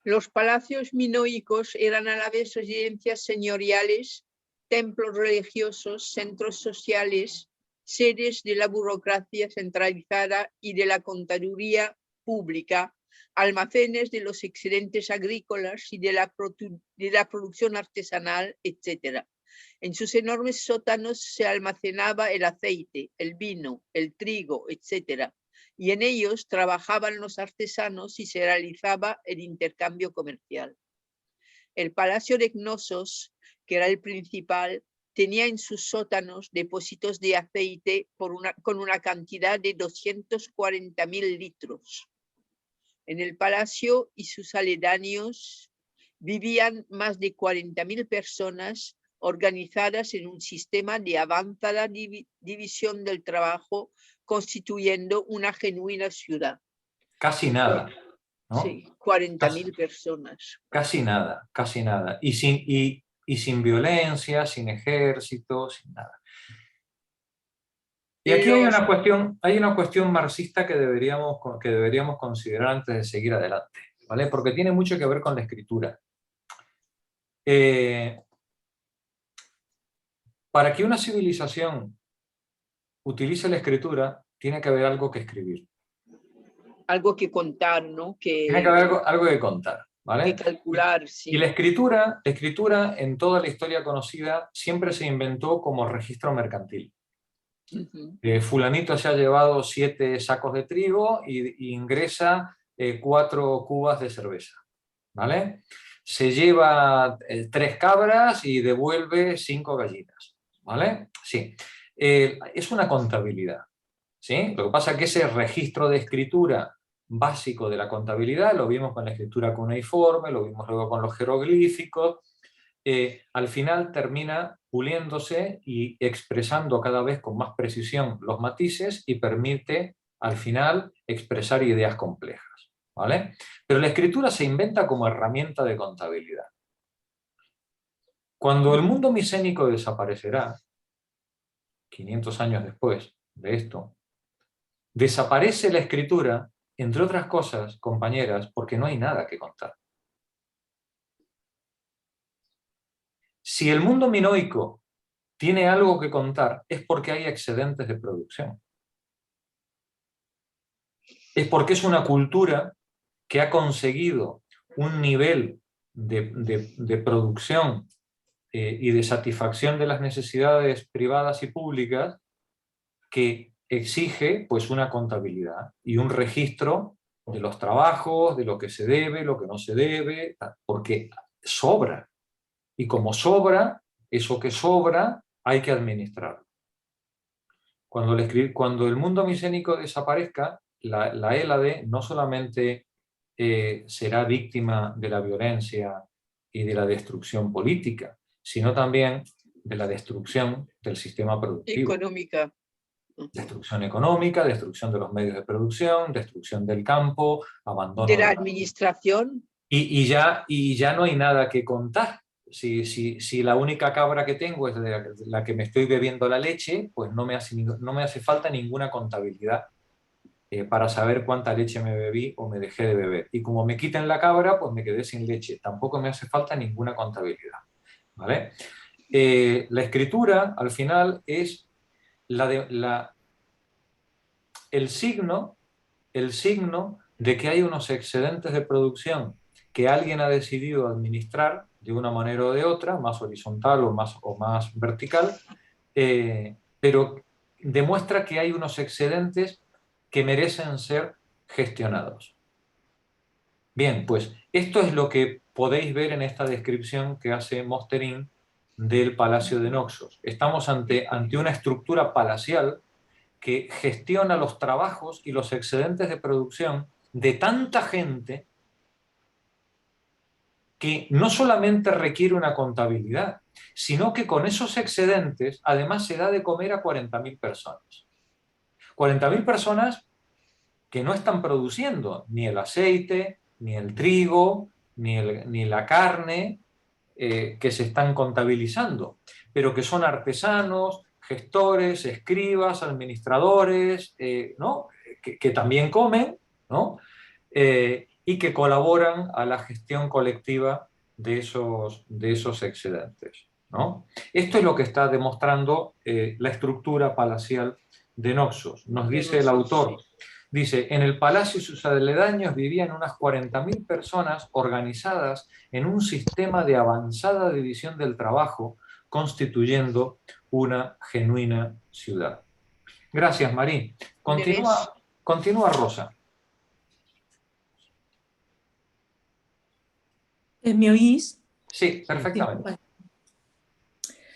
Los palacios minoicos eran a la vez residencias señoriales, templos religiosos, centros sociales, sedes de la burocracia centralizada y de la contaduría pública, almacenes de los excedentes agrícolas y de la producción artesanal, etc. En sus enormes sótanos se almacenaba el aceite, el vino, el trigo, etc. Y en ellos trabajaban los artesanos y se realizaba el intercambio comercial. El palacio de Cnosos, que era el principal, tenía en sus sótanos depósitos de aceite con una cantidad de 240.000 litros. En el palacio y sus aledaños vivían más de 40.000 personas organizadas en un sistema de avanzada división del trabajo, constituyendo una genuina ciudad. Casi nada, ¿no? Sí, 40.000 personas. Casi nada, casi nada. Y sin violencia, sin ejército, sin nada. Y aquí hay una cuestión marxista que deberíamos considerar antes de seguir adelante, ¿vale? Porque tiene mucho que ver con la escritura. Para que una civilización utilice la escritura, tiene que haber algo que escribir. Algo que contar, ¿no? Tiene que haber algo que contar, ¿vale? Que calcular, sí. Y la escritura en toda la historia conocida siempre se inventó como registro mercantil. Fulanito se ha llevado 7 sacos de trigo y ingresa 4 cubas de cerveza, ¿vale? Se lleva 3 cabras y devuelve 5 gallinas, ¿vale? Sí. Es una contabilidad, ¿sí? Lo que pasa es que ese registro de escritura básico de la contabilidad lo vimos con la escritura cuneiforme, lo vimos luego con los jeroglíficos. Al final termina puliéndose y expresando cada vez con más precisión los matices y permite al final expresar ideas complejas, ¿vale? Pero la escritura se inventa como herramienta de contabilidad. Cuando el mundo micénico desaparecerá, 500 años después de esto, desaparece la escritura, entre otras cosas, compañeras, porque no hay nada que contar. Si el mundo minoico tiene algo que contar, es porque hay excedentes de producción. Es porque es una cultura que ha conseguido un nivel de producción y de satisfacción de las necesidades privadas y públicas que exige pues, una contabilidad y un registro de los trabajos, de lo que se debe, lo que no se debe, porque sobra. Y como sobra, eso que sobra hay que administrarlo. Cuando el mundo micénico desaparezca, la Hélade no solamente será víctima de la violencia y de la destrucción política, sino también de la destrucción del sistema productivo. Económica. Destrucción económica, destrucción de los medios de producción, destrucción del campo, abandono de la administración. Y ya no hay nada que contar. Si la única cabra que tengo es de la que me estoy bebiendo la leche, pues no me hace falta ninguna contabilidad para saber cuánta leche me bebí o me dejé de beber. Y como me quiten la cabra, pues me quedé sin leche. Tampoco me hace falta ninguna contabilidad, ¿vale? La escritura, al final, es el signo de que hay unos excedentes de producción que alguien ha decidido administrar de una manera o de otra, más horizontal o más vertical, pero demuestra que hay unos excedentes que merecen ser gestionados. Bien, pues esto es lo que podéis ver en esta descripción que hace Mosterin del Palacio de Noxos. Estamos ante una estructura palacial que gestiona los trabajos y los excedentes de producción de tanta gente que no solamente requiere una contabilidad, sino que con esos excedentes además se da de comer a 40.000 personas. 40.000 personas que no están produciendo ni el aceite, ni el trigo, ni la carne que se están contabilizando, pero que son artesanos, gestores, escribas, administradores, ¿no? que también comen, ¿no? y que colaboran a la gestión colectiva de esos excedentes, ¿no? Esto es lo que está demostrando la estructura palacial de Naxos. Nos dice el autor, dice, en el palacio y sus aledaños vivían unas 40.000 personas organizadas en un sistema de avanzada división del trabajo, constituyendo una genuina ciudad. Gracias, Marí. Continúa Rosa. ¿Me oís? Sí, perfectamente. Vale.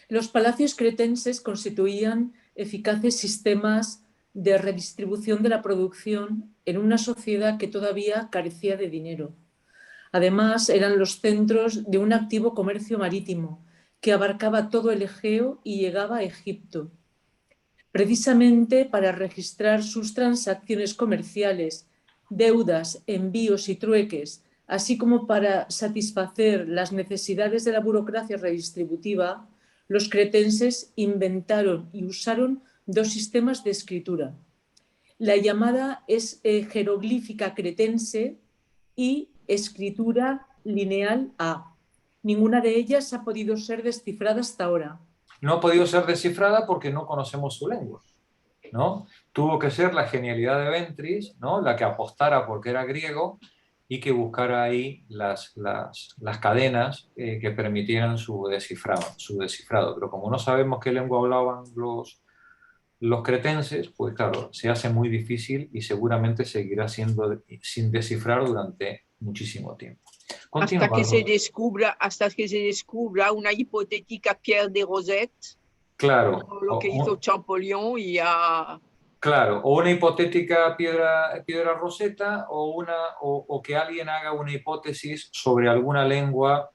Los palacios cretenses constituían eficaces sistemas de redistribución de la producción en una sociedad que todavía carecía de dinero. Además, eran los centros de un activo comercio marítimo que abarcaba todo el Egeo y llegaba a Egipto. Precisamente para registrar sus transacciones comerciales, deudas, envíos y trueques, así como para satisfacer las necesidades de la burocracia redistributiva, los cretenses inventaron y usaron dos sistemas de escritura. La llamada es jeroglífica cretense y escritura lineal A. Ninguna de ellas ha podido ser descifrada hasta ahora. No ha podido ser descifrada porque no conocemos su lengua, ¿no? Tuvo que ser la genialidad de Ventris, ¿no? La que apostara porque era griego y que buscara ahí las cadenas que permitieran su descifrado. Pero como no sabemos qué lengua hablaban los cretenses, pues claro, se hace muy difícil y seguramente seguirá siendo sin descifrar durante muchísimo tiempo. Hasta que se descubra una hipotética Pierre de Rosette. Claro. Lo que hizo Champollion y a... Claro, o una hipotética piedra roseta o que alguien haga una hipótesis sobre alguna lengua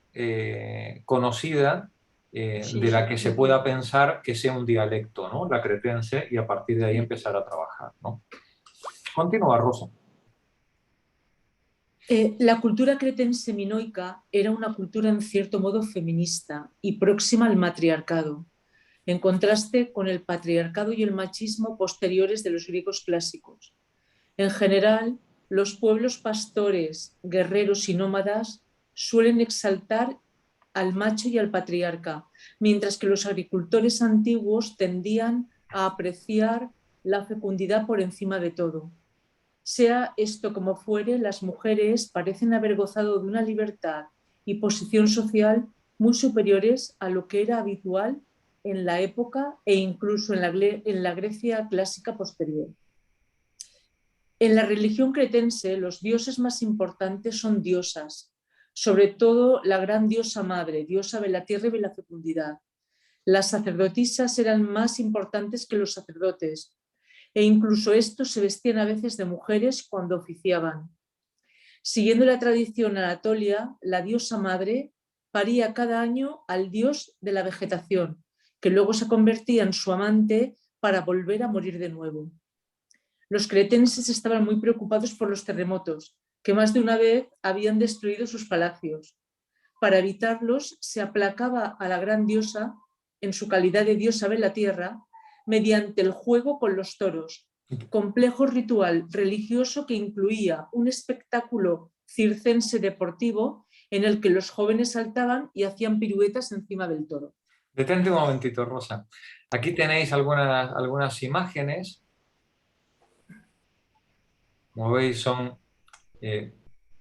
conocida de la que se pueda pensar que sea un dialecto, ¿no? La cretense, y a partir de ahí empezar a trabajar, ¿no? Continúa, Rosa. La cultura cretense minoica era una cultura en cierto modo feminista y próxima al matriarcado, en contraste con el patriarcado y el machismo posteriores de los griegos clásicos. En general, los pueblos pastores, guerreros y nómadas suelen exaltar al macho y al patriarca, mientras que los agricultores antiguos tendían a apreciar la fecundidad por encima de todo. Sea esto como fuere, las mujeres parecen haber gozado de una libertad y posición social muy superiores a lo que era habitual en la época e incluso en la Grecia clásica posterior. En la religión cretense, los dioses más importantes son diosas, sobre todo la gran diosa madre, diosa de la tierra y de la fecundidad. Las sacerdotisas eran más importantes que los sacerdotes, e incluso estos se vestían a veces de mujeres cuando oficiaban. Siguiendo la tradición anatolia, la diosa madre paría cada año al dios de la vegetación, que luego se convertía en su amante para volver a morir de nuevo. Los cretenses estaban muy preocupados por los terremotos, que más de una vez habían destruido sus palacios. Para evitarlos, se aplacaba a la gran diosa, en su calidad de diosa de la tierra, mediante el juego con los toros, complejo ritual religioso que incluía un espectáculo circense deportivo en el que los jóvenes saltaban y hacían piruetas encima del toro. Detente un momentito, Rosa. Aquí tenéis algunas imágenes. Como veis, son...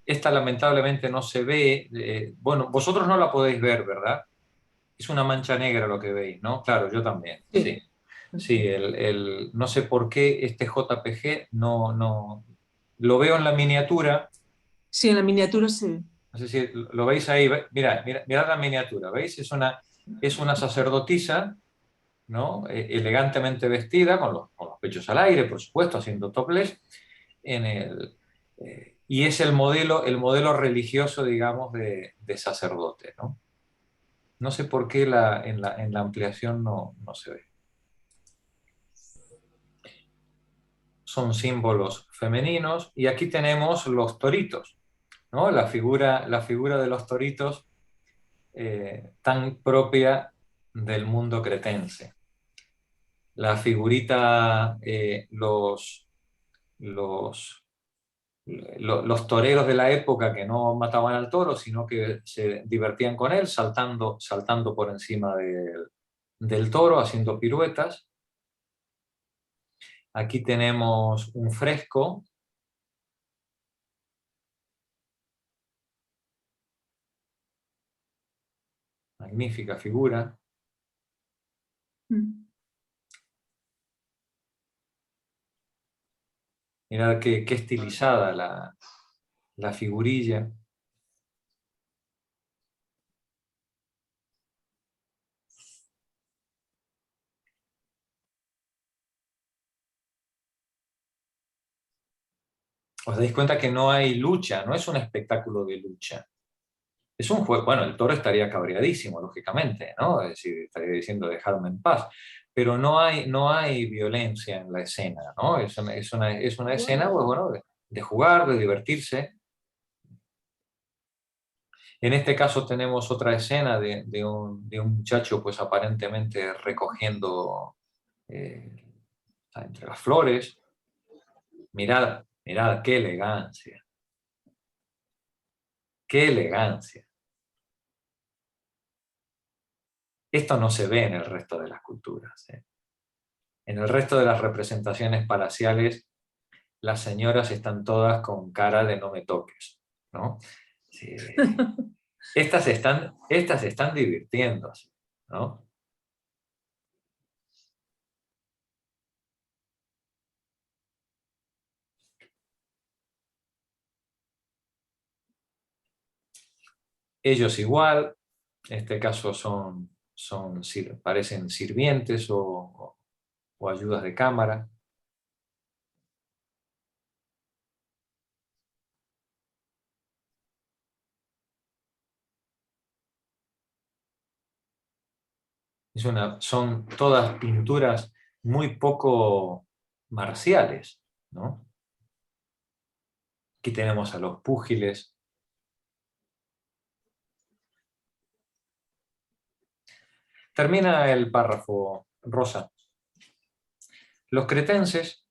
esta lamentablemente no se ve. Bueno, vosotros no la podéis ver, ¿verdad? Es una mancha negra lo que veis, ¿no? Claro, yo también, sí. Sí, no sé por qué este JPG no... Lo veo en la miniatura. Sí, en la miniatura se ve. No sé si lo veis ahí. Mirad la miniatura, ¿veis? Es una sacerdotisa, ¿no? Elegantemente vestida, con los pechos al aire, por supuesto, haciendo topless, y es el modelo religioso, digamos, de sacerdote, ¿no? No sé por qué en la ampliación no se ve. Son símbolos femeninos, y aquí tenemos los toritos, ¿no? La figura de los toritos tan propia del mundo cretense. La figurita, los los toreros de la época que no mataban al toro, sino que se divertían con él, saltando por encima del toro, haciendo piruetas. Aquí tenemos un fresco. Magnífica figura. Mirad qué estilizada la figurilla. Os dais cuenta que no hay lucha, no es un espectáculo de lucha. Es un juego, bueno, el toro estaría cabreadísimo, lógicamente, ¿no? Es decir, estaría diciendo dejadme en paz. Pero no hay violencia en la escena, ¿no? Es una escena, pues, bueno, de jugar, de divertirse. En este caso tenemos otra escena de un muchacho, pues aparentemente recogiendo entre las flores. Mirad qué elegancia. ¡Qué elegancia! Esto no se ve en el resto de las culturas. En el resto de las representaciones palaciales, las señoras están todas con cara de no me toques, ¿no? Sí. Estas están divirtiéndose, ¿no? Ellos igual, en este caso parecen sirvientes o ayudas de cámara. Son todas pinturas muy poco marciales, ¿no? Aquí tenemos a los púgiles. Termina el párrafo, Rosa. Los cretenses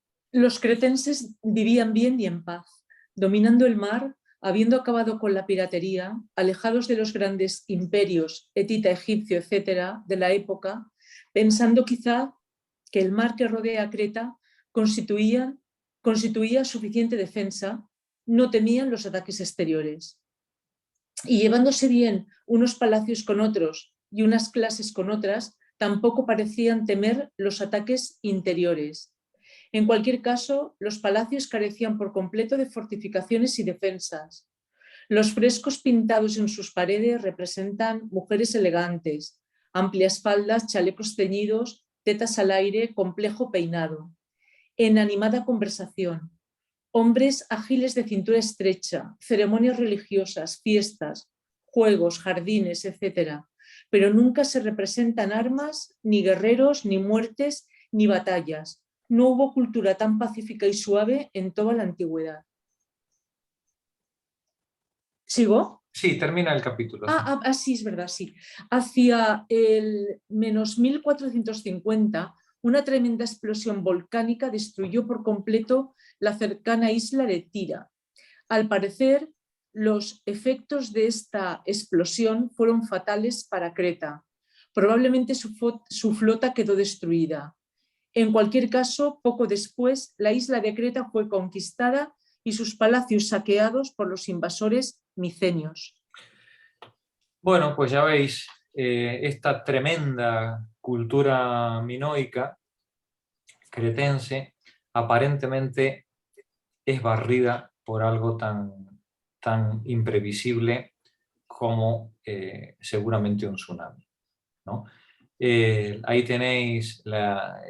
vivían bien y en paz, dominando el mar, habiendo acabado con la piratería, alejados de los grandes imperios, Etita, egipcio, etc., de la época, pensando quizá que el mar que rodea a Creta constituía suficiente defensa, no temían los ataques exteriores. Y llevándose bien unos palacios con otros y unas clases con otras, tampoco parecían temer los ataques interiores. En cualquier caso, los palacios carecían por completo de fortificaciones y defensas. Los frescos pintados en sus paredes representan mujeres elegantes, amplias faldas, chalecos ceñidos, tetas al aire, complejo peinado. En animada conversación, hombres ágiles de cintura estrecha, ceremonias religiosas, fiestas, juegos, jardines, etc. Pero nunca se representan armas, ni guerreros, ni muertes, ni batallas. No hubo cultura tan pacífica y suave en toda la antigüedad. ¿Sigo? Sí, termina el capítulo. Sí, es verdad, sí. Hacia el menos 1450, una tremenda explosión volcánica destruyó por completo la cercana isla de Tira. Al parecer, los efectos de esta explosión fueron fatales para Creta. Probablemente su flota quedó destruida. En cualquier caso, poco después, la isla de Creta fue conquistada y sus palacios saqueados por los invasores micenios. Bueno, pues ya veis, esta tremenda cultura minoica cretense aparentemente es barrida por algo tan imprevisible como seguramente un tsunami, ¿no? Ahí tenéis la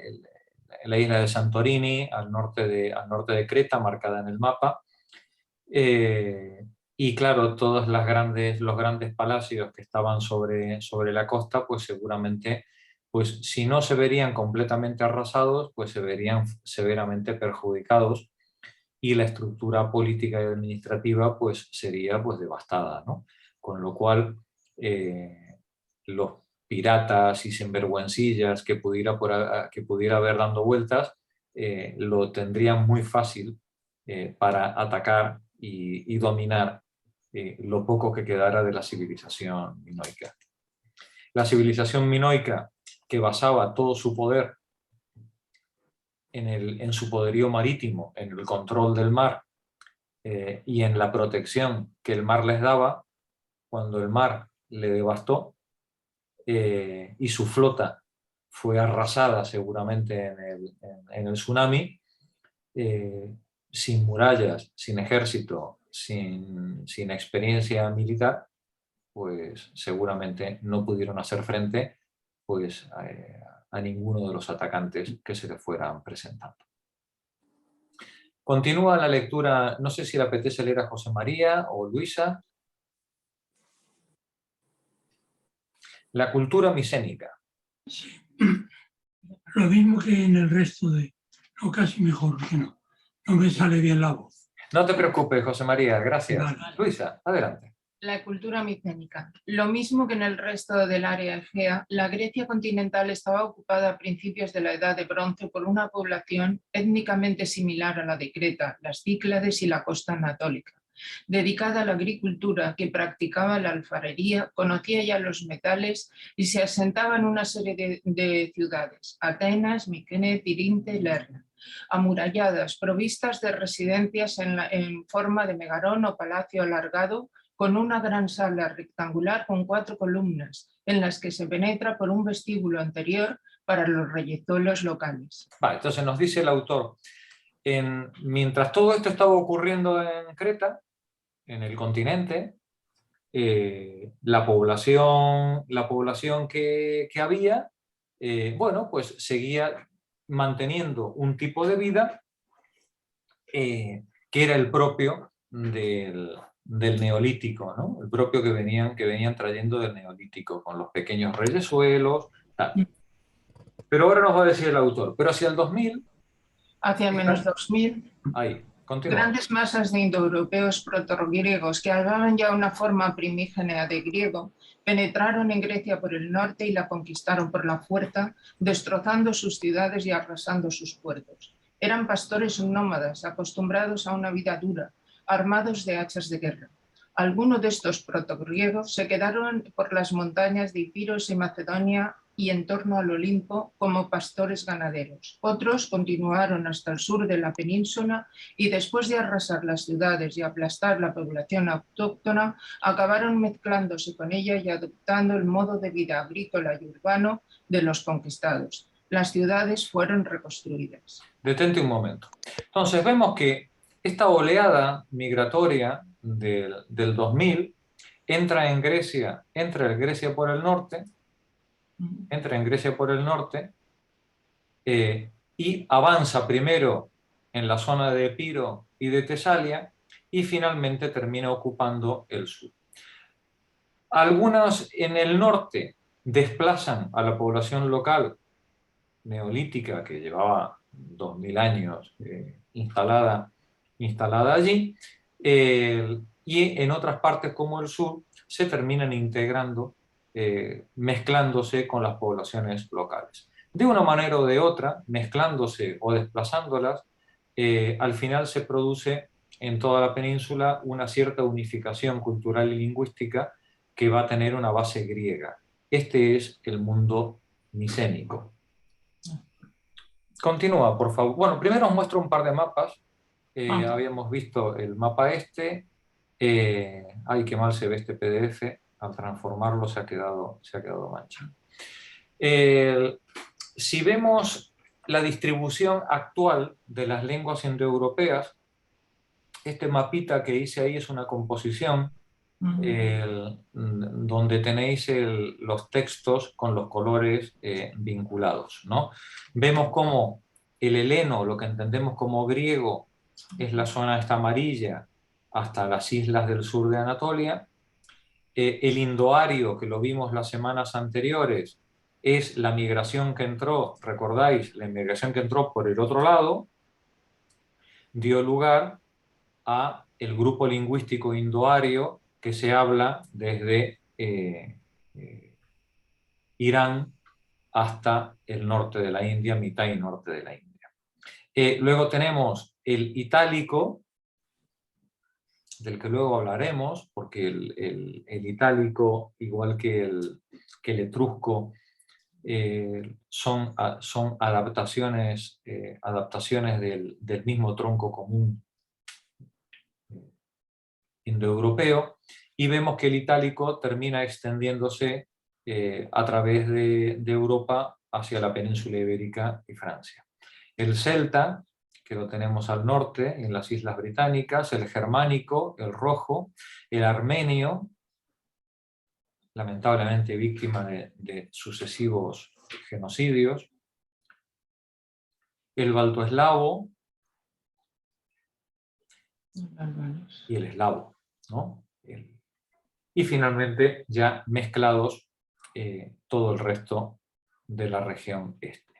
isla de Santorini, al norte de Creta, marcada en el mapa. Y claro, todos los grandes palacios que estaban sobre la costa, pues seguramente, pues si no se verían completamente arrasados, pues se verían severamente perjudicados y la estructura política y administrativa pues sería pues devastada, ¿no? Con lo cual los piratas y sinvergüencillas que pudiera haber dando vueltas lo tendrían muy fácil para atacar y dominar lo poco que quedara de la civilización minoica. La civilización minoica, que basaba todo su poder en su poderío marítimo, en el control del mar y en la protección que el mar les daba, cuando el mar le devastó y su flota fue arrasada seguramente en el tsunami, sin murallas, sin ejército, sin experiencia militar, pues seguramente no pudieron hacer frente pues, a ninguno de los atacantes que se les fueran presentando. Continúa la lectura, no sé si le apetece leer a José María o Luisa. La cultura micénica. Sí. Lo mismo que en el resto de... No, casi mejor, que no me sale bien la voz. No te preocupes, José María, gracias. Vale. Luisa, adelante. La cultura micénica. Lo mismo que en el resto del área egea, la Grecia continental estaba ocupada a principios de la Edad de Bronce por una población étnicamente similar a la de Creta, las Cíclades y la costa anatólica, dedicada a la agricultura, que practicaba la alfarería, conocía ya los metales y se asentaba en una serie de ciudades, Atenas, Miquene, Tirinte y Lerna, amuralladas, provistas de residencias en forma de megarón o palacio alargado, con una gran sala rectangular con 4 columnas, en las que se penetra por un vestíbulo anterior para los reyezuelos locales. Vale, entonces nos dice el autor, mientras todo esto estaba ocurriendo en Creta, en el continente, la población que había, bueno, pues seguía manteniendo un tipo de vida que era el propio del Neolítico, ¿no? El propio que venían trayendo del Neolítico, con los pequeños reyezuelos, tal. Pero ahora nos va a decir el autor, pero hacia el 2000... Hacia menos 2000, ahí, continúa. Grandes masas de indoeuropeos proto-griegos que hablaban ya una forma primígena de griego, penetraron en Grecia por el norte y la conquistaron por la fuerza, destrozando sus ciudades y arrasando sus puertos. Eran pastores nómadas, acostumbrados a una vida dura, armados de hachas de guerra. Algunos de estos protogriegos se quedaron por las montañas de Ipiros y Macedonia y en torno al Olimpo como pastores ganaderos. Otros continuaron hasta el sur de la península y después de arrasar las ciudades y aplastar la población autóctona, acabaron mezclándose con ella y adoptando el modo de vida agrícola y urbano de los conquistados. Las ciudades fueron reconstruidas. Detente un momento. Entonces vemos que esta oleada migratoria del 2000 entra en Grecia por el norte, y avanza primero en la zona de Epiro y de Tesalia y finalmente termina ocupando el sur. Algunos en el norte desplazan a la población local neolítica que llevaba 2000 años instalada allí, y en otras partes como el sur se terminan integrando, mezclándose con las poblaciones locales. De una manera o de otra, mezclándose o desplazándolas, al final se produce en toda la península una cierta unificación cultural y lingüística que va a tener una base griega. Este es el mundo micénico. Continúa, por favor. Bueno, primero os muestro un par de mapas. Habíamos visto el mapa este. Ay, qué mal se ve este PDF. Al transformarlo se ha quedado manchado. Si vemos la distribución actual de las lenguas indoeuropeas, este mapita que hice ahí es una composición donde tenéis los textos con los colores vinculados, ¿no? Vemos cómo el heleno, lo que entendemos como griego, es la zona esta amarilla hasta las islas del sur de Anatolia. El indoario, que lo vimos las semanas anteriores, es la migración que entró, recordáis, la migración que entró por el otro lado, dio lugar a el grupo lingüístico indoario que se habla desde Irán hasta el norte de la India, mitad y norte de la India. Luego tenemos el itálico, del que luego hablaremos, porque el itálico, igual que el etrusco, son adaptaciones del mismo tronco común indoeuropeo, y vemos que el itálico termina extendiéndose a través de Europa hacia la península ibérica y Francia. El celta, que lo tenemos al norte, en las Islas Británicas, el germánico, el rojo, el armenio, lamentablemente víctima de sucesivos genocidios, el baltoeslavo y el eslavo, ¿no? Y finalmente ya mezclados todo el resto de la región este.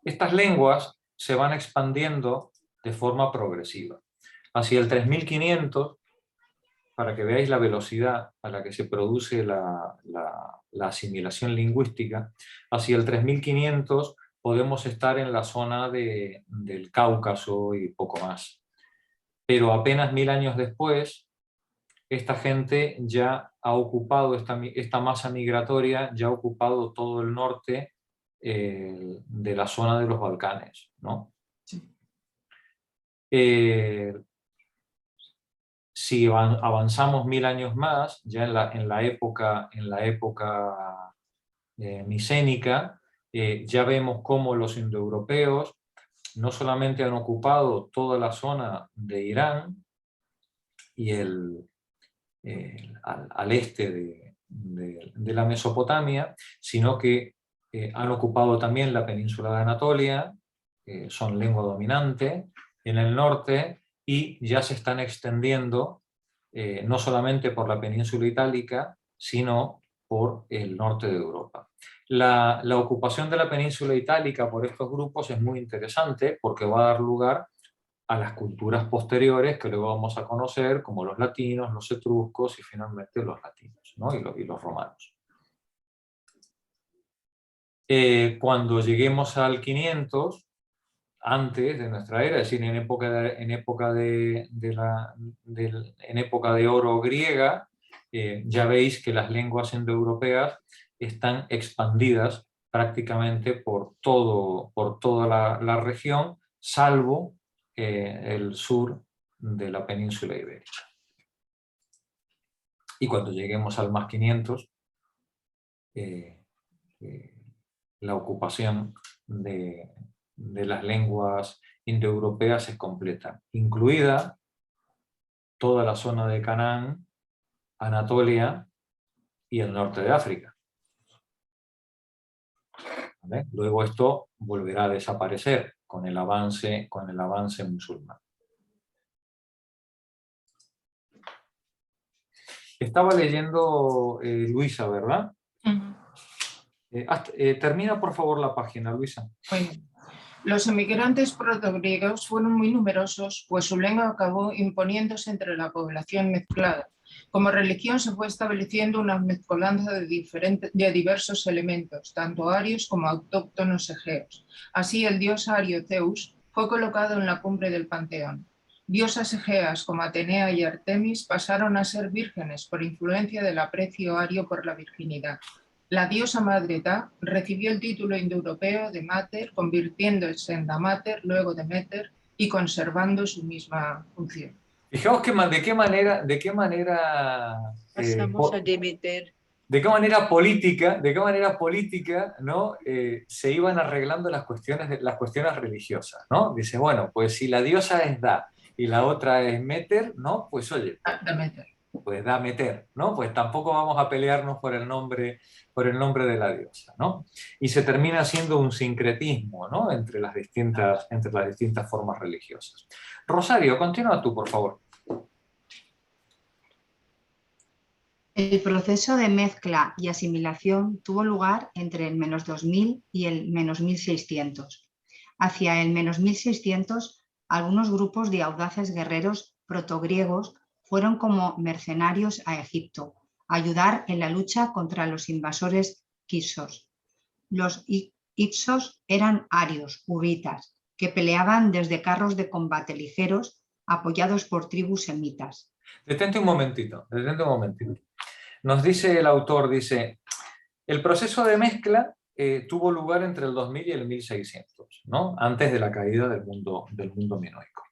Estas lenguas se van expandiendo de forma progresiva. Hacia el 3500, para que veáis la velocidad a la que se produce la asimilación lingüística, hacia el 3500 podemos estar en la zona del Cáucaso y poco más. Pero apenas 1000 años después, esta gente ya ha ocupado, esta masa migratoria ya ha ocupado todo el norte de la zona de los Balcanes, ¿no? Sí. Si avanzamos 1000 años más, ya en la época micénica, ya vemos cómo los indoeuropeos no solamente han ocupado toda la zona de Irán y al este de la Mesopotamia, sino que han ocupado también la península de Anatolia, son lengua dominante en el norte, y ya se están extendiendo no solamente por la península itálica, sino por el norte de Europa. La ocupación de la península itálica por estos grupos es muy interesante porque va a dar lugar a las culturas posteriores que luego vamos a conocer, como los latinos, los etruscos y finalmente los latinos, ¿no? y los romanos. Cuando lleguemos al 500, antes de nuestra era, es decir, en época de oro griega, ya veis que las lenguas indoeuropeas están expandidas prácticamente por toda la región, salvo el sur de la península ibérica. Y cuando lleguemos al más 500, la ocupación de las lenguas indoeuropeas es completa, incluida toda la zona de Canaán, Anatolia y el norte de África. ¿Vale? Luego esto volverá a desaparecer con el avance musulmán. Estaba leyendo Luisa, ¿verdad? Termina por favor la página, Luisa. Bueno, los emigrantes protogriegos fueron muy numerosos, pues su lengua acabó imponiéndose entre la población mezclada. Como religión se fue estableciendo una mezcolanza de diversos elementos, tanto arios como autóctonos egeos. Así el dios ario Zeus fue colocado en la cumbre del panteón. Diosas egeas como Atenea y Artemis pasaron a ser vírgenes por influencia del aprecio ario por la virginidad. La diosa madre Ta recibió el título indoeuropeo de Mater, convirtiéndose en Damater, luego de Meter, y conservando su misma función. Fijaos de qué manera Pasamos a Demeter. de qué manera política, ¿no? Se iban arreglando las cuestiones religiosas, ¿no? Dice, bueno, pues si la diosa es Da y la otra es Meter, ¿no? Pues oye, Demeter. Pues da Meter, ¿no? Pues tampoco vamos a pelearnos por el nombre de la diosa, ¿no? Y se termina haciendo un sincretismo, ¿no? entre las distintas formas religiosas. Rosario, continúa tú, por favor. El proceso de mezcla y asimilación tuvo lugar entre el -2000 y el -1600. Hacia el -1600, algunos grupos de audaces guerreros protogriegos fueron como mercenarios a Egipto, a ayudar en la lucha contra los invasores Hicsos. Los Hicsos eran arios, hurritas, que peleaban desde carros de combate ligeros apoyados por tribus semitas. Detente un momentito, detente un momentito. Nos dice el autor, dice, el proceso de mezcla tuvo lugar entre el 2000 y el 1600, ¿no? Antes de la caída del mundo minoico.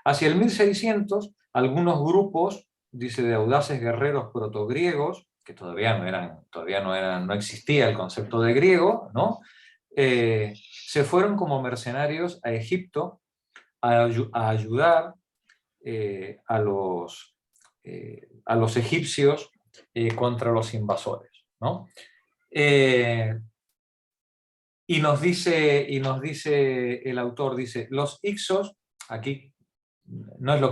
Hacia el 1600, algunos grupos, dice, de audaces guerreros protogriegos, que no existía el concepto de griego, ¿no? Se fueron como mercenarios a Egipto a ayudar a los egipcios contra los invasores, ¿no? Y nos dice el autor, dice, los Ixos, aquí no es lo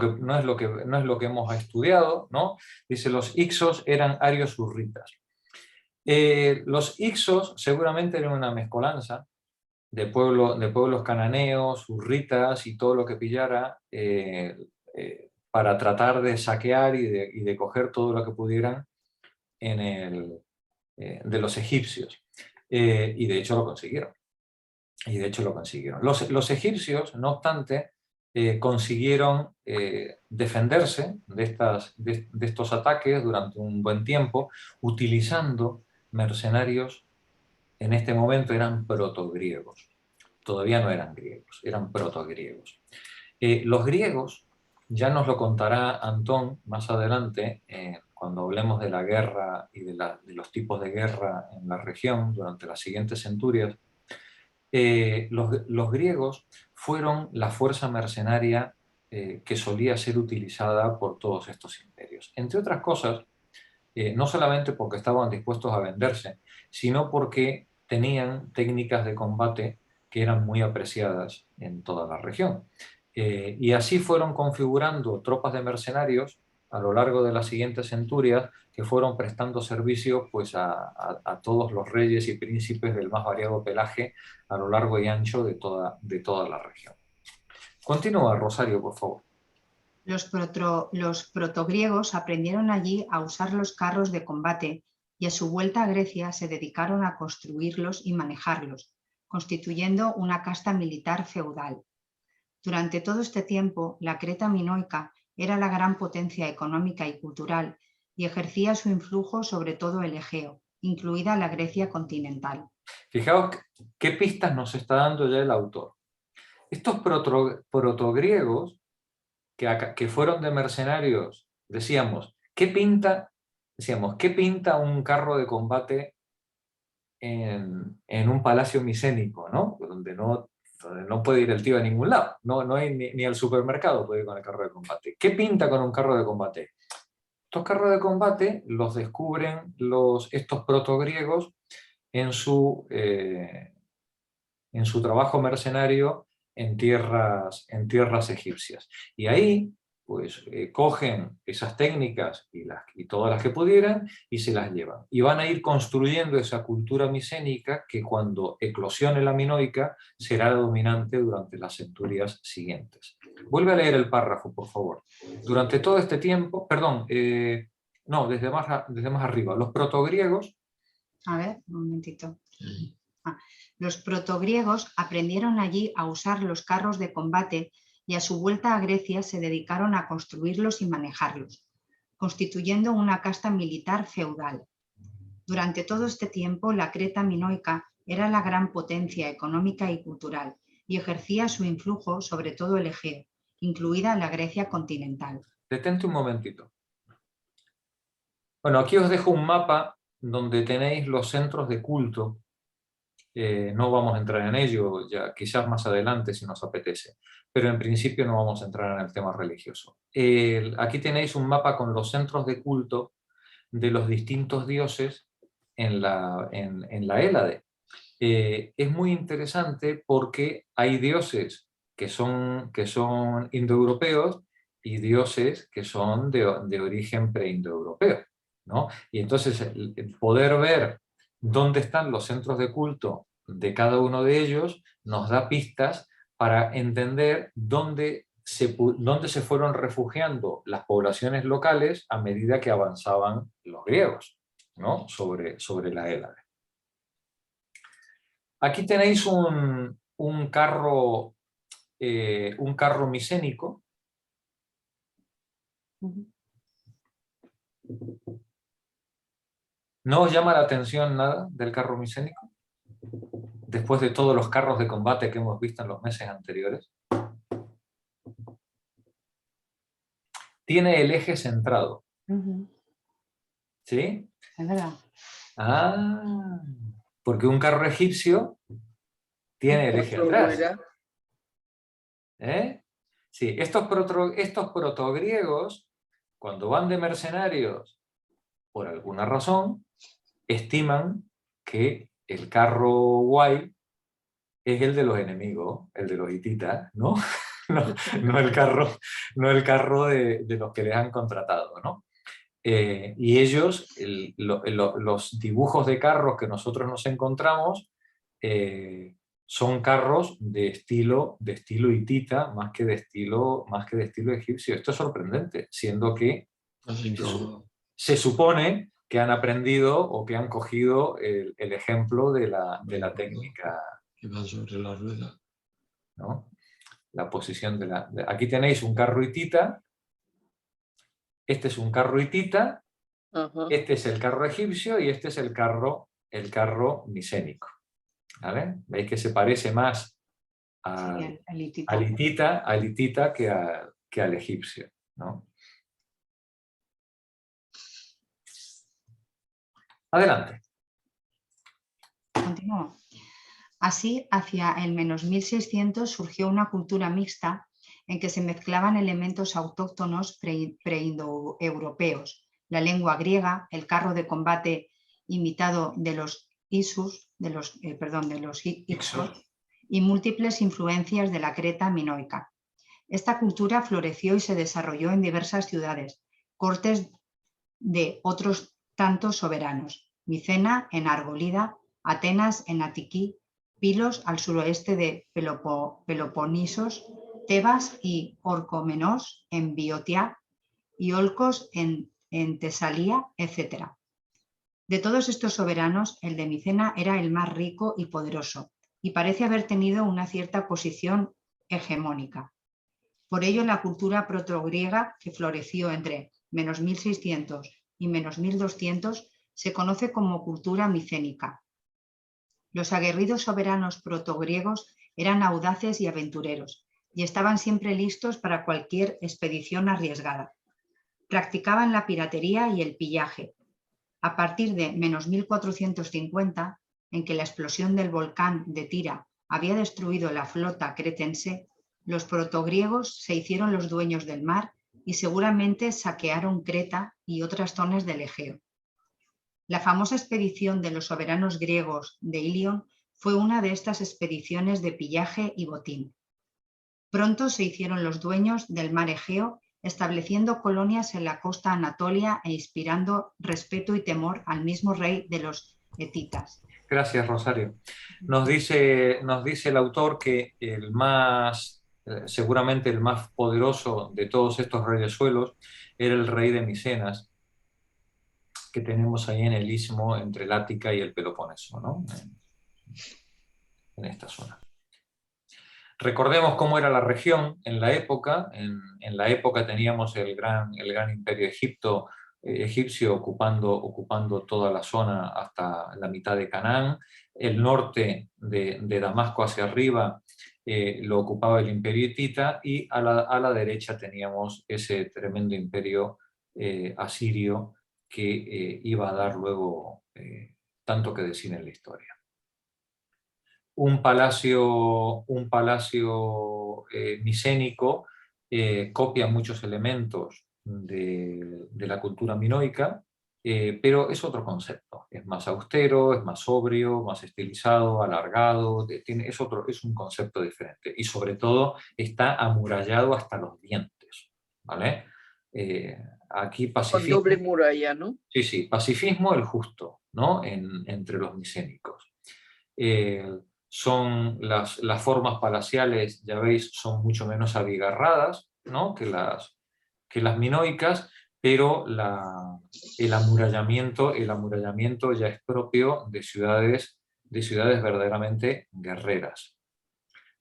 que hemos estudiado, ¿no? Dice, los Ixos eran arios hurritas. Los Ixos seguramente eran una mezcolanza de pueblos cananeos, hurritas y todo lo que pillara para tratar de saquear y de coger todo lo que pudieran de los egipcios. Y de hecho lo consiguieron. Los egipcios, no obstante, consiguieron defenderse de estos ataques durante un buen tiempo, utilizando mercenarios. En este momento eran protogriegos. Todavía no eran griegos, eran protogriegos. Los griegos, ya nos lo contará Antón más adelante, cuando hablemos de la guerra y de los tipos de guerra en la región durante las siguientes centurias, los griegos fueron la fuerza mercenaria que solía ser utilizada por todos estos imperios. Entre otras cosas, no solamente porque estaban dispuestos a venderse, sino porque tenían técnicas de combate que eran muy apreciadas en toda la región. Y así fueron configurando tropas de mercenarios a lo largo de las siguientes centurias que fueron prestando servicio pues, a todos los reyes y príncipes del más variado pelaje a lo largo y ancho de toda la región. Continúa, Rosario, por favor. Los protogriegos aprendieron allí a usar los carros de combate y a su vuelta a Grecia se dedicaron a construirlos y manejarlos, constituyendo una casta militar feudal. Durante todo este tiempo, la Creta minoica era la gran potencia económica y cultural y ejercía su influjo sobre todo el Egeo, incluida la Grecia continental. Fijaos qué pistas nos está dando ya el autor. Estos protogriegos que fueron de mercenarios, decíamos, ¿qué pinta un carro de combate en un palacio micénico, ¿no? Donde no puede ir el tío a ningún lado, no hay ni al supermercado puede ir con el carro de combate. ¿Qué pinta con un carro de combate? Estos carros de combate los descubren estos protogriegos en su trabajo mercenario en tierras egipcias. Y ahí pues cogen esas técnicas y todas las que pudieran y se las llevan. Y van a ir construyendo esa cultura micénica que cuando eclosione la minoica será la dominante durante las centurias siguientes. Vuelve a leer el párrafo, por favor. Durante todo este tiempo, perdón, no, desde más arriba, los protogriegos... A ver, un momentito. Los protogriegos aprendieron allí a usar los carros de combate y a su vuelta a Grecia se dedicaron a construirlos y manejarlos, constituyendo una casta militar feudal. Durante todo este tiempo, la Creta minoica era la gran potencia económica y cultural y ejercía su influjo sobre todo el Egeo, incluida la Grecia continental. Detente un momentito. Bueno, aquí os dejo un mapa donde tenéis los centros de culto. No vamos a entrar en ello, ya quizás más adelante si nos apetece, pero en principio no vamos a entrar en el tema religioso. Aquí tenéis un mapa con los centros de culto de los distintos dioses en la Hélade. Es muy interesante porque hay dioses que son indoeuropeos y dioses que son de origen preindoeuropeo, ¿no? Y entonces el poder ver dónde están los centros de culto de cada uno de ellos nos da pistas para entender dónde se fueron refugiando las poblaciones locales a medida que avanzaban los griegos, ¿no? sobre la Hélade. Aquí tenéis un carro un carro micénico. ¿No os llama la atención nada del carro micénico? Después de todos los carros de combate que hemos visto en los meses anteriores. Tiene el eje centrado. ¿Sí? Es verdad. Ah, porque un carro egipcio tiene el eje atrás. ¿Eh? Sí, estos protogriegos, cuando van de mercenarios, por alguna razón, estiman que el carro guay es el de los enemigos, el de los hititas, ¿no? No el carro de los que les han contratado, ¿no? Y ellos, los dibujos de carros que nosotros nos encontramos, son carros de estilo hitita más que de estilo egipcio. Esto es sorprendente, siendo que se supone que han aprendido o que han cogido el ejemplo de la técnica. Que van sobre la rueda. ¿No? La posición aquí tenéis un carro hitita. Este es un carro hitita. Este es el carro egipcio y este es el carro micénico. ¿Vale? Veis que se parece más al hitita que al egipcio, ¿no? Adelante. Continúo. Así, hacia el menos 1600 surgió una cultura mixta en que se mezclaban elementos autóctonos preindoeuropeos, la lengua griega, el carro de combate imitado de los Ixos y múltiples influencias de la Creta minoica. Esta cultura floreció y se desarrolló en diversas ciudades, cortes de otros tantos soberanos: Micena en Argólida, Atenas en Atiquí, Pilos al suroeste de Peloponisos, Tebas y Orcomenos en Biotia, y Olcos en Tesalía, etc. De todos estos soberanos, el de Micena era el más rico y poderoso, y parece haber tenido una cierta posición hegemónica. Por ello, la cultura protogriega, que floreció entre menos 1600 y menos 1200, se conoce como cultura micénica. Los aguerridos soberanos protogriegos eran audaces y aventureros, y estaban siempre listos para cualquier expedición arriesgada. Practicaban la piratería y el pillaje. A partir de menos 1450, en que la explosión del volcán de Tira había destruido la flota cretense, los protogriegos se hicieron los dueños del mar y seguramente saquearon Creta y otras zonas del Egeo. La famosa expedición de los soberanos griegos de Ilion fue una de estas expediciones de pillaje y botín. Pronto se hicieron los dueños del mar Egeo, estableciendo colonias en la costa anatolia e inspirando respeto y temor al mismo rey de los hetitas. Gracias, Rosario. Nos dice el autor que seguramente el más poderoso de todos estos reyesuelos era el rey de Micenas, que tenemos ahí en el istmo entre el Ática y el Peloponeso, ¿no? En esta zona. Recordemos cómo era la región en la época. En la época teníamos el gran imperio egipcio ocupando toda la zona hasta la mitad de Canaán. El norte de Damasco hacia arriba lo ocupaba el imperio hitita, y a la derecha teníamos ese tremendo imperio asirio que iba a dar luego tanto que decir en la historia. Un palacio micénico copia muchos elementos de la cultura minoica, pero es otro concepto. Es más austero, es más sobrio, más estilizado, alargado, es un concepto diferente. Y sobre todo está amurallado hasta los dientes, ¿vale? Aquí pacifismo. Con doble muralla, ¿no? Sí, sí, pacifismo el justo, ¿no? Entre los micénicos. Son las formas palaciales, ya veis, son mucho menos abigarradas, ¿no? que las minoicas, pero el amurallamiento ya es propio de ciudades verdaderamente guerreras.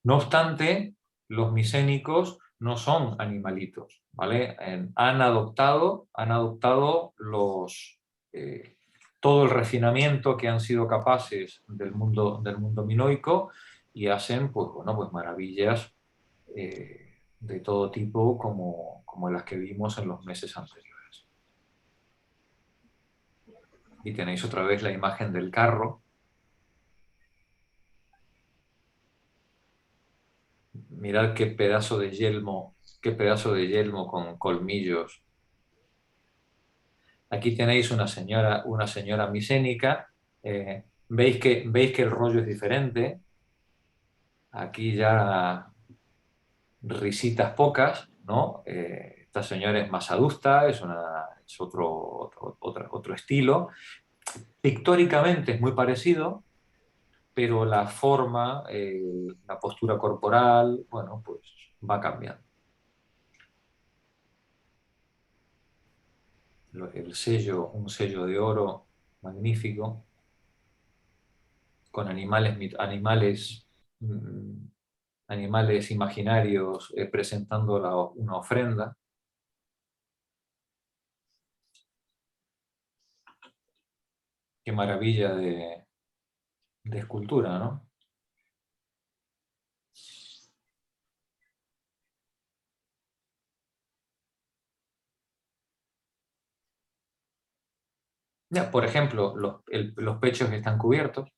No obstante, los micénicos no son animalitos, ¿vale? Han adoptado todo el refinamiento que han sido capaces del mundo minoico y hacen pues, bueno, pues maravillas de todo tipo como las que vimos en los meses anteriores. Y tenéis otra vez la imagen del carro. Mirad qué pedazo de yelmo con colmillos. Aquí tenéis una señora micénica. ¿Veis que el rollo es diferente? Aquí ya risitas pocas, ¿no? Esta señora es más adusta, es otro estilo. Pictóricamente es muy parecido, pero la forma, la postura corporal, bueno, pues va cambiando. Un sello de oro magnífico, con animales imaginarios presentando una ofrenda. Qué maravilla de escultura, ¿no? Ya, por ejemplo, los pechos están cubiertos.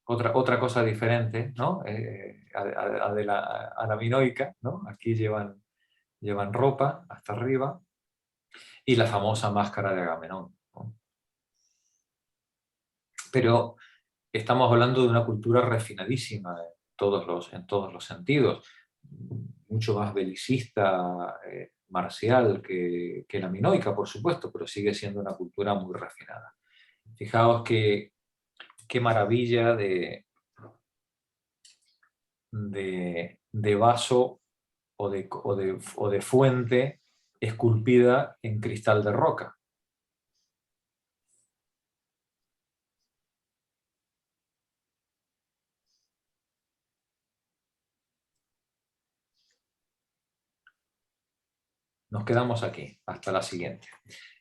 Otra cosa diferente, ¿no? A la minoica, ¿no? Aquí llevan ropa hasta arriba. Y la famosa máscara de Agamenón, ¿no? Pero estamos hablando de una cultura refinadísima en todos los sentidos, mucho más belicista, marcial que la minoica, por supuesto, pero sigue siendo una cultura muy refinada. Fijaos qué maravilla de vaso o de fuente esculpida en cristal de roca. Nos quedamos aquí, hasta la siguiente.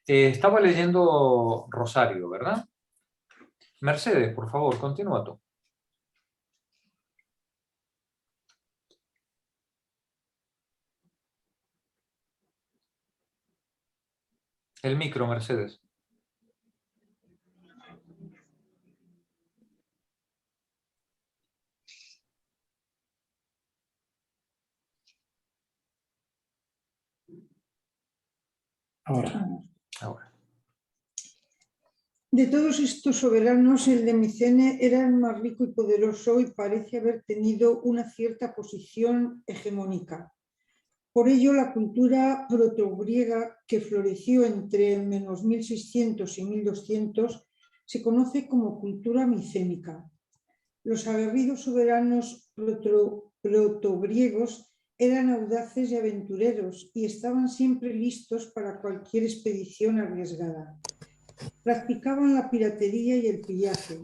Estaba leyendo Rosario, ¿verdad? Mercedes, por favor, continúa tú. El micro, Mercedes. Ahora. De todos estos soberanos, el de Micene era el más rico y poderoso y parece haber tenido una cierta posición hegemónica. Por ello, la cultura protogriega, que floreció entre menos 1600 y 1200, se conoce como cultura micénica. Los aguerridos soberanos protogriegos eran audaces y aventureros y estaban siempre listos para cualquier expedición arriesgada. Practicaban la piratería y el pillaje.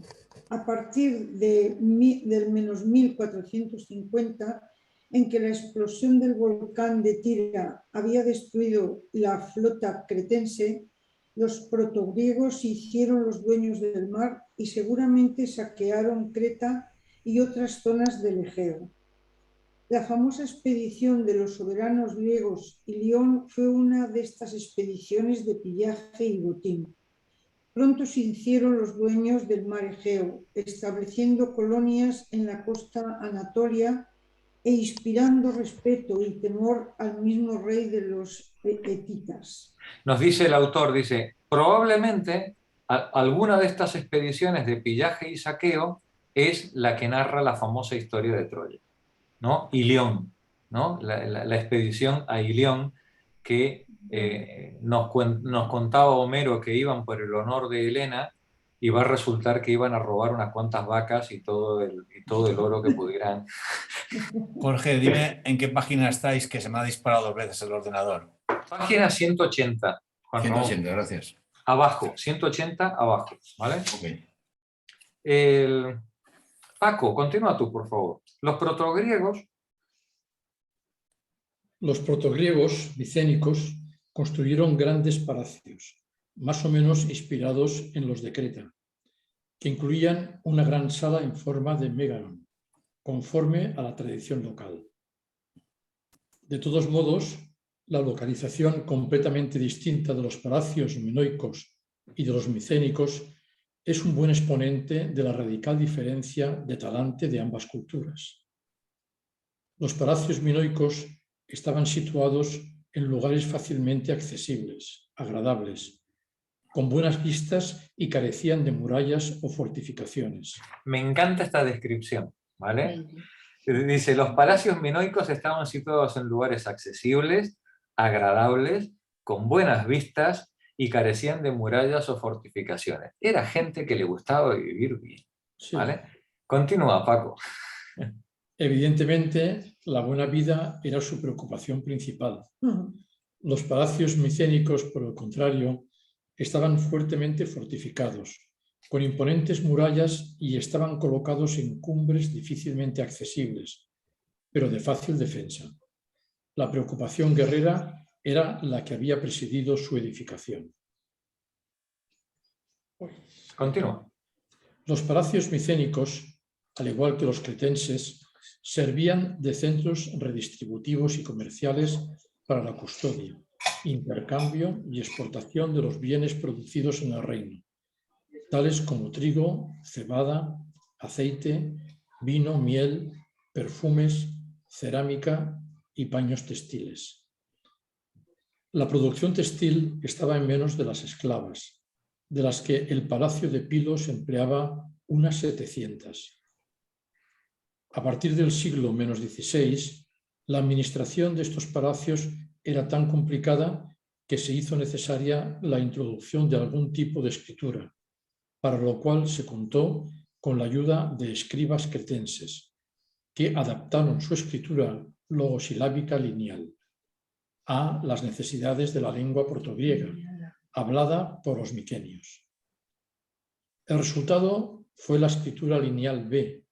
A partir del menos 1450, en que la explosión del volcán de Tira había destruido la flota cretense, los protogriegos se hicieron los dueños del mar y seguramente saquearon Creta y otras zonas del Egeo. La famosa expedición de los soberanos griegos Ilión fue una de estas expediciones de pillaje y botín. Pronto se hicieron los dueños del mar Egeo, estableciendo colonias en la costa anatolia e inspirando respeto y temor al mismo rey de los hetitas. Nos dice el autor, dice, probablemente alguna de estas expediciones de pillaje y saqueo es la que narra la famosa historia de Troya, ¿no? Ilión, ¿no? La expedición a Ilión que nos contaba Homero que iban por el honor de Helena y va a resultar que iban a robar unas cuantas vacas y todo el oro que pudieran. Jorge, dime en qué página estáis, que se me ha disparado 2 veces el ordenador. Página 180. 180, gracias. Abajo, 180 abajo, ¿vale? Ok. Paco, continúa tú, por favor. Los protogriegos Los protogriegos micénicos construyeron grandes palacios, más o menos inspirados en los de Creta, que incluían una gran sala en forma de mégaron, conforme a la tradición local. De todos modos, la localización completamente distinta de los palacios minoicos y de los micénicos es un buen exponente de la radical diferencia de talante de ambas culturas. Los palacios minoicos estaban situados en lugares fácilmente accesibles, agradables, con buenas vistas y carecían de murallas o fortificaciones. Me encanta esta descripción, ¿vale? Dice, los palacios minoicos estaban situados en lugares accesibles, agradables, con buenas vistas y carecían de murallas o fortificaciones. Era gente que le gustaba vivir bien, ¿vale? Sí. Continúa, Paco. Evidentemente, la buena vida era su preocupación principal. Los palacios micénicos, por el contrario, estaban fuertemente fortificados, con imponentes murallas y estaban colocados en cumbres difícilmente accesibles, pero de fácil defensa. La preocupación guerrera era la que había presidido su edificación. Continúa. Los palacios micénicos, al igual que los cretenses, servían de centros redistributivos y comerciales para la custodia, intercambio y exportación de los bienes producidos en el reino, tales como trigo, cebada, aceite, vino, miel, perfumes, cerámica y paños textiles. La producción textil estaba en manos de las esclavas, de las que el palacio de Pilos empleaba unas 700. A partir del siglo XVI, la administración de estos palacios era tan complicada que se hizo necesaria la introduccción de algún tipo de escritura, para lo cual se contó con la ayuda de escribas cretenses, que adaptaron su escritura logosilábica lineal a las necesidades de la lengua protogriega, hablada por los miquenios. El resultado fue la escritura lineal B,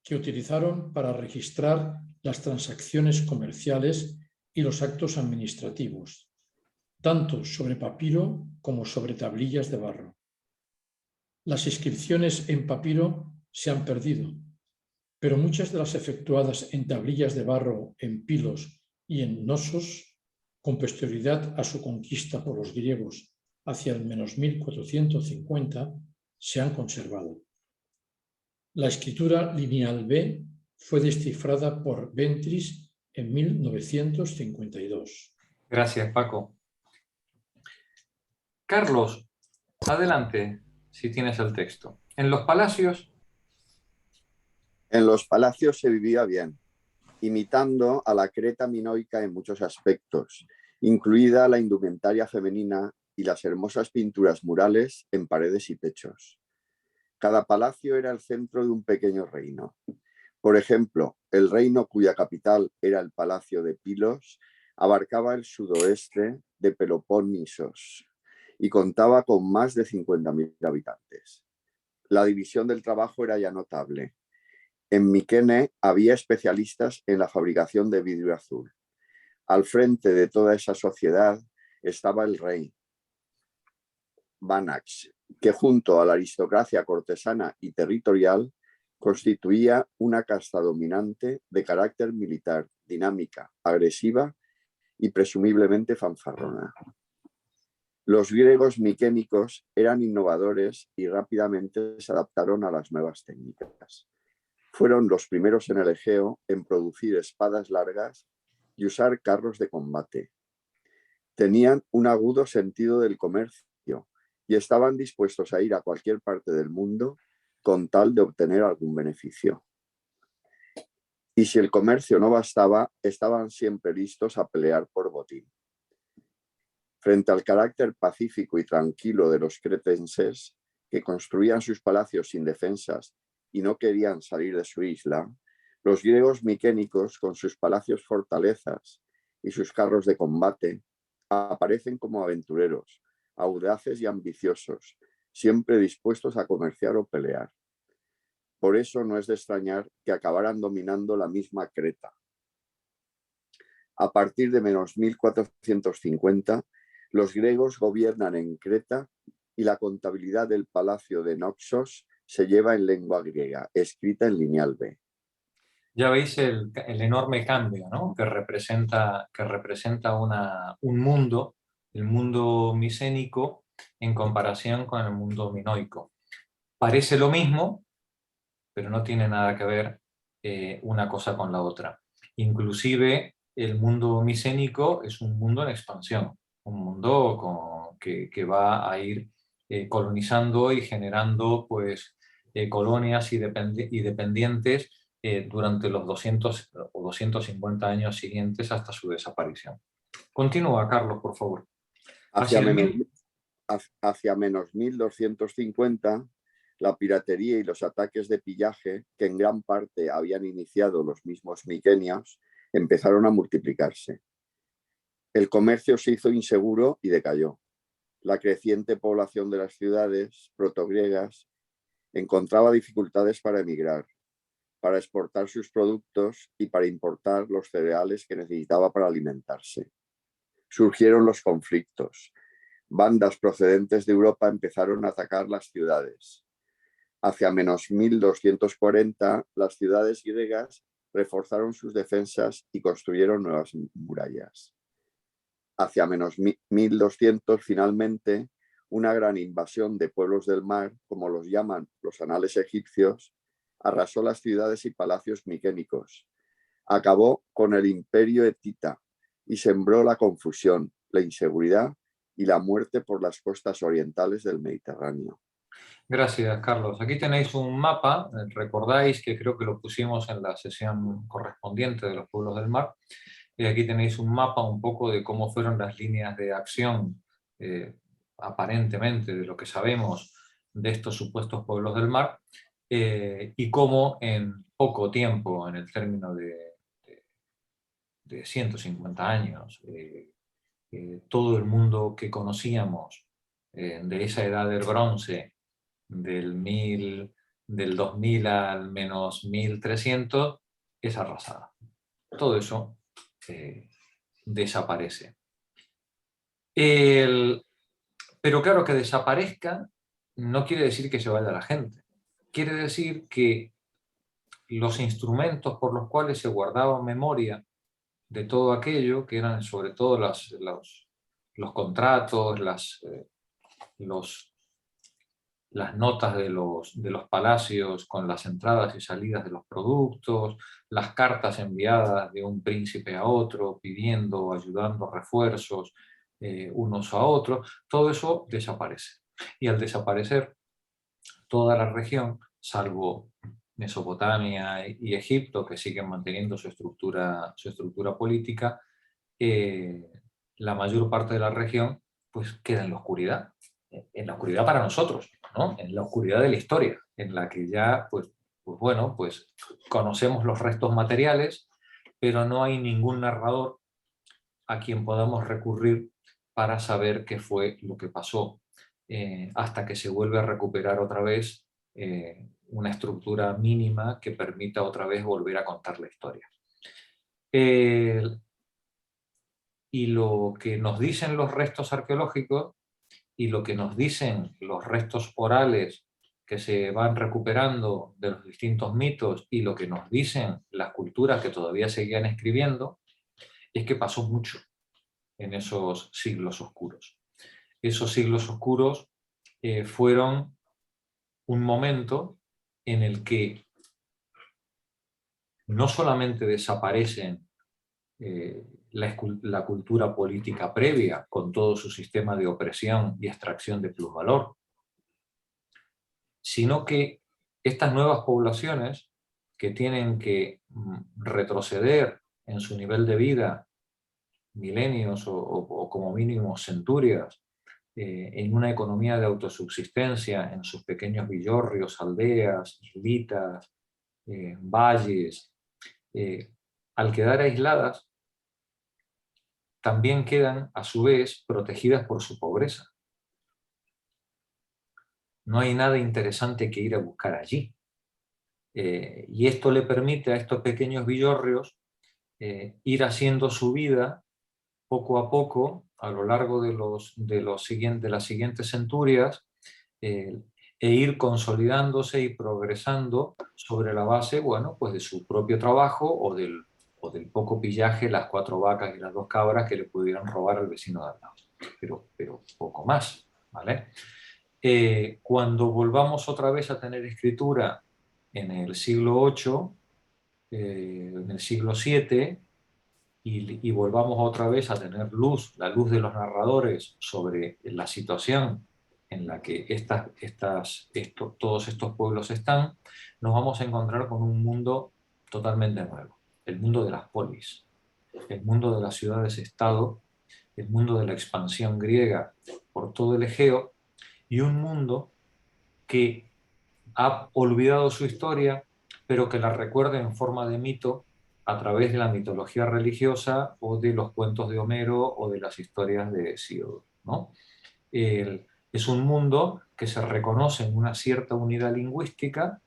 que utilizaron para registrar las transacciones comerciales y los actos administrativos, tanto sobre papiro como sobre tablillas de barro. Las inscripciones en papiro se han perdido, pero muchas de las efectuadas en tablillas de barro en Pilos y en Knossos, con posterioridad a su conquista por los griegos hacia el menos 1450, se han conservado. La escritura lineal B fue descifrada por Ventris en 1952. Gracias, Paco. Carlos, adelante, si tienes el texto. En los palacios se vivía bien, imitando a la Creta minoica en muchos aspectos, incluida la indumentaria femenina y las hermosas pinturas murales en paredes y techos. Cada palacio era el centro de un pequeño reino. Por ejemplo, el reino cuya capital era el palacio de Pilos abarcaba el sudoeste de Peloponisos y contaba con más de 50.000 habitantes. La división del trabajo era ya notable. En Miquene había especialistas en la fabricación de vidrio azul. Al frente de toda esa sociedad estaba el rey Banax, que junto a la aristocracia cortesana y territorial constituía una casta dominante de carácter militar, dinámica, agresiva y presumiblemente fanfarrona. Los griegos miquénicos eran innovadores y rápidamente se adaptaron a las nuevas técnicas. Fueron los primeros en el Egeo en producir espadas largas y usar carros de combate. Tenían un agudo sentido del comercio y estaban dispuestos a ir a cualquier parte del mundo con tal de obtener algún beneficio. Y si el comercio no bastaba, estaban siempre listos a pelear por botín. Frente al carácter pacífico y tranquilo de los cretenses, que construían sus palacios sin defensas y no querían salir de su isla, los griegos miquénicos, con sus palacios fortalezas y sus carros de combate, aparecen como aventureros, audaces y ambiciosos, siempre dispuestos a comerciar o pelear. Por eso no es de extrañar que acabaran dominando la misma Creta. A partir de menos 1450, los griegos gobiernan en Creta y la contabilidad del palacio de Naxos se lleva en lengua griega, escrita en lineal B. Ya veis el enorme cambio, ¿no? que representa un mundo, el mundo micénico, en comparación con el mundo minoico. Parece lo mismo, pero no tiene nada que ver una cosa con la otra. Inclusive el mundo micénico es un mundo en expansión, un mundo que va a ir colonizando y generando pues, colonias y dependientes durante los 200 o 250 años siguientes hasta su desaparición. Continúa, Carlos, por favor. Hacia menos 1250, la piratería y los ataques de pillaje, que en gran parte habían iniciado los mismos miquenios, empezaron a multiplicarse. El comercio se hizo inseguro y decayó. La creciente población de las ciudades protogriegas encontraba dificultades para emigrar, para exportar sus productos y para importar los cereales que necesitaba para alimentarse. Surgieron los conflictos. Bandas procedentes de Europa empezaron a atacar las ciudades. Hacia menos 1240, las ciudades griegas reforzaron sus defensas y construyeron nuevas murallas. Hacia menos 1200, finalmente, una gran invasión de pueblos del mar, como los llaman los anales egipcios, arrasó las ciudades y palacios miquénicos, acabó con el imperio etita y sembró la confusión, la inseguridad y la muerte por las costas orientales del Mediterráneo. Gracias, Carlos. Aquí tenéis un mapa, recordáis que creo que lo pusimos en la sesión correspondiente de los pueblos del mar, y aquí tenéis un mapa un poco de cómo fueron las líneas de acción, aparentemente, de lo que sabemos de estos supuestos pueblos del mar, y cómo en poco tiempo, en el término de 150 años, todo el mundo que conocíamos de esa edad del bronce, del 2000 al menos 1300, es arrasada. Todo eso desaparece. Pero claro, que desaparezca no quiere decir que se vaya la gente. Quiere decir que los instrumentos por los cuales se guardaba memoria de todo aquello, que eran sobre todo los contratos, las notas de los palacios con las entradas y salidas de los productos, las cartas enviadas de un príncipe a otro pidiendo, ayudando refuerzos unos a otros, todo eso desaparece. Y al desaparecer toda la región, salvo Mesopotamia y Egipto, que siguen manteniendo su estructura política, la mayor parte de la región pues queda en la oscuridad para nosotros, ¿no? En la oscuridad de la historia, en la que ya pues conocemos los restos materiales, pero no hay ningún narrador a quien podamos recurrir para saber qué fue lo que pasó, hasta que se vuelve a recuperar otra vez una estructura mínima que permita otra vez volver a contar la historia. Y lo que nos dicen los restos arqueológicos y lo que nos dicen los restos orales que se van recuperando de los distintos mitos y lo que nos dicen las culturas que todavía seguían escribiendo, es que pasó mucho en esos siglos oscuros. Esos siglos oscuros fueron un momento en el que no solamente desaparecen la cultura política previa con todo su sistema de opresión y extracción de plusvalor, sino que estas nuevas poblaciones que tienen que retroceder en su nivel de vida milenios o como mínimo centurias, en una economía de autosubsistencia en sus pequeños villorrios, aldeas, islitas, valles, al quedar aisladas, también quedan a su vez protegidas por su pobreza. No hay nada interesante que ir a buscar allí. Y esto le permite a estos pequeños villorrios ir haciendo su vida poco a poco a lo largo de las siguientes centurias, e ir consolidándose y progresando sobre la base, bueno, pues de su propio trabajo o del poco pillaje, las 4 vacas y las 2 cabras que le pudieron robar al vecino de al lado. Pero poco más, ¿vale? Cuando volvamos otra vez a tener escritura en el siglo VIII, en el siglo VII, y volvamos otra vez a tener la luz de los narradores sobre la situación en la que todos estos pueblos están, nos vamos a encontrar con un mundo totalmente nuevo. El mundo de las polis, el mundo de las ciudades-estado, el mundo de la expansión griega por todo el Egeo, y un mundo que ha olvidado su historia, pero que la recuerda en forma de mito a través de la mitología religiosa o de los cuentos de Homero o de las historias de Hesíodo, ¿no? Es un mundo que se reconoce en una cierta unidad lingüística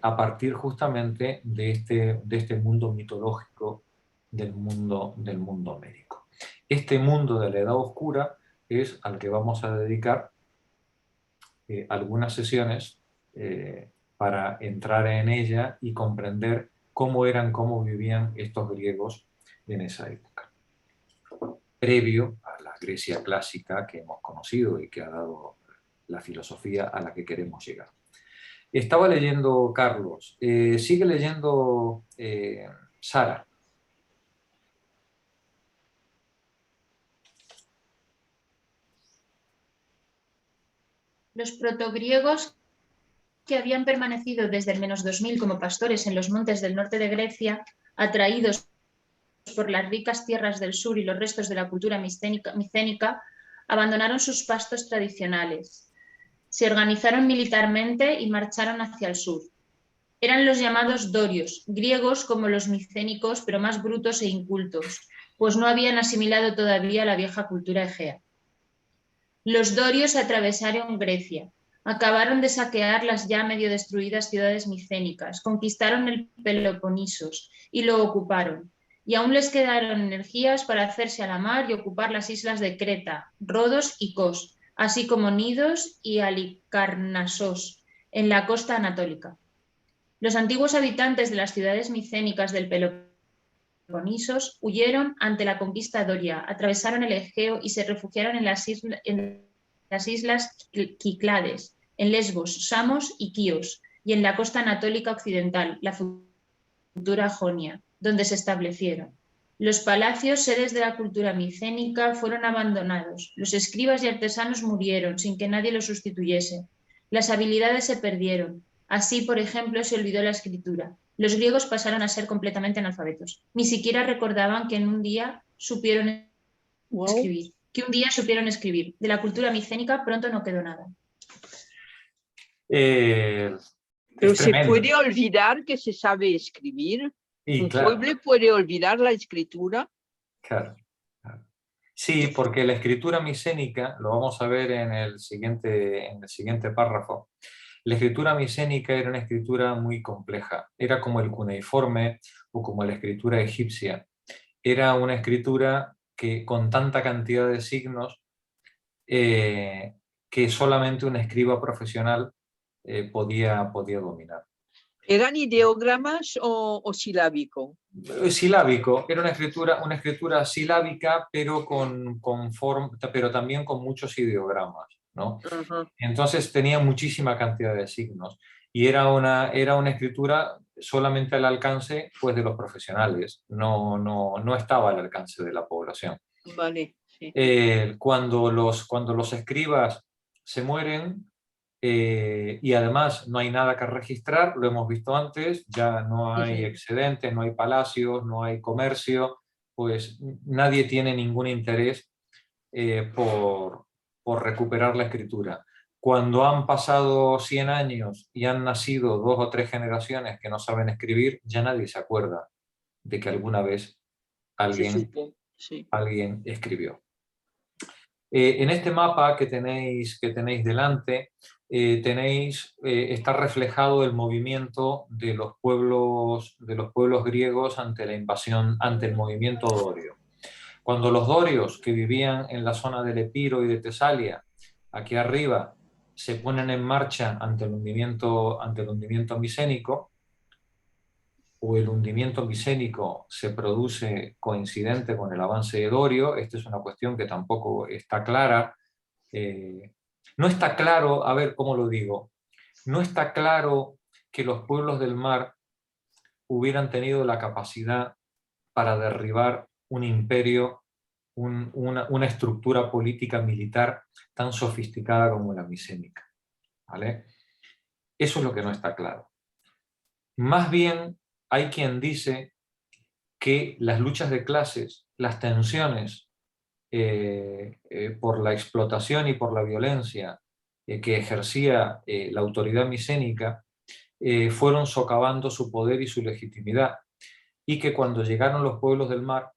a partir justamente de este mundo mitológico del mundo homérico. Este mundo de la Edad Oscura es al que vamos a dedicar algunas sesiones para entrar en ella y comprender cómo vivían estos griegos en esa época, previo a la Grecia clásica que hemos conocido y que ha dado la filosofía a la que queremos llegar. Estaba leyendo Carlos, sigue leyendo Sara. Los protogriegos, que habían permanecido desde el -2000 como pastores en los montes del norte de Grecia, atraídos por las ricas tierras del sur y los restos de la cultura micénica, abandonaron sus pastos tradicionales. Se organizaron militarmente y marcharon hacia el sur. Eran los llamados dorios, griegos como los micénicos, pero más brutos e incultos, pues no habían asimilado todavía la vieja cultura egea. Los dorios atravesaron Grecia, acabaron de saquear las ya medio destruidas ciudades micénicas, conquistaron el Peloponesos y lo ocuparon, y aún les quedaron energías para hacerse a la mar y ocupar las islas de Creta, Rodos y Kos, así como Nidos y Halicarnasos, en la costa anatólica. Los antiguos habitantes de las ciudades micénicas del Peloponesos huyeron ante la conquista doria, atravesaron el Egeo y se refugiaron en las islas Cíclades, en Lesbos, Samos y Quíos, y en la costa anatólica occidental, la futura Jonia, donde se establecieron. Los palacios, sedes de la cultura micénica, fueron abandonados. Los escribas y artesanos murieron sin que nadie los sustituyese. Las habilidades se perdieron. Así, por ejemplo, se olvidó la escritura. Los griegos pasaron a ser completamente analfabetos. Ni siquiera recordaban que en un día supieron escribir. De la cultura micénica pronto no quedó nada. Pero se puede olvidar que se sabe escribir. ¿Un pueblo puede olvidar la escritura? Claro. Sí, porque la escritura micénica, lo vamos a ver en el siguiente párrafo, la escritura micénica era una escritura muy compleja. Era como el cuneiforme o como la escritura egipcia. Era una escritura que con tanta cantidad de signos que solamente un escriba profesional podía dominar. ¿Eran ideogramas o silábico? Silábico, era una escritura silábica, pero también con muchos ideogramas, ¿no? Entonces tenía muchísima cantidad de signos y era una escritura solamente al alcance, pues, de los profesionales, no estaba al alcance de la población. Vale, sí. Cuando los escribas se mueren, y además no hay nada que registrar, lo hemos visto antes, ya no hay excedentes, no hay palacios, no hay comercio, pues nadie tiene ningún interés por recuperar la escritura. Cuando han pasado 100 años y han nacido 2 o 3 generaciones que no saben escribir, ya nadie se acuerda de que alguna vez alguien escribió. En este mapa que tenéis delante, está reflejado el movimiento de los pueblos griegos ante la invasión, ante el movimiento dorio. Cuando los dorios que vivían en la zona del Epiro y de Tesalia, aquí arriba, se ponen en marcha ante el hundimiento micénico, o el hundimiento micénico se produce coincidente con el avance de Dorio, esta es una cuestión que tampoco está clara. No está claro, a ver cómo lo digo, no está claro que los pueblos del mar hubieran tenido la capacidad para derribar un imperio, una estructura política militar tan sofisticada como la micénica, ¿vale? Eso es lo que no está claro. Más bien, hay quien dice que las luchas de clases, las tensiones por la explotación y por la violencia que ejercía la autoridad micénica fueron socavando su poder y su legitimidad, y que cuando llegaron los pueblos del mar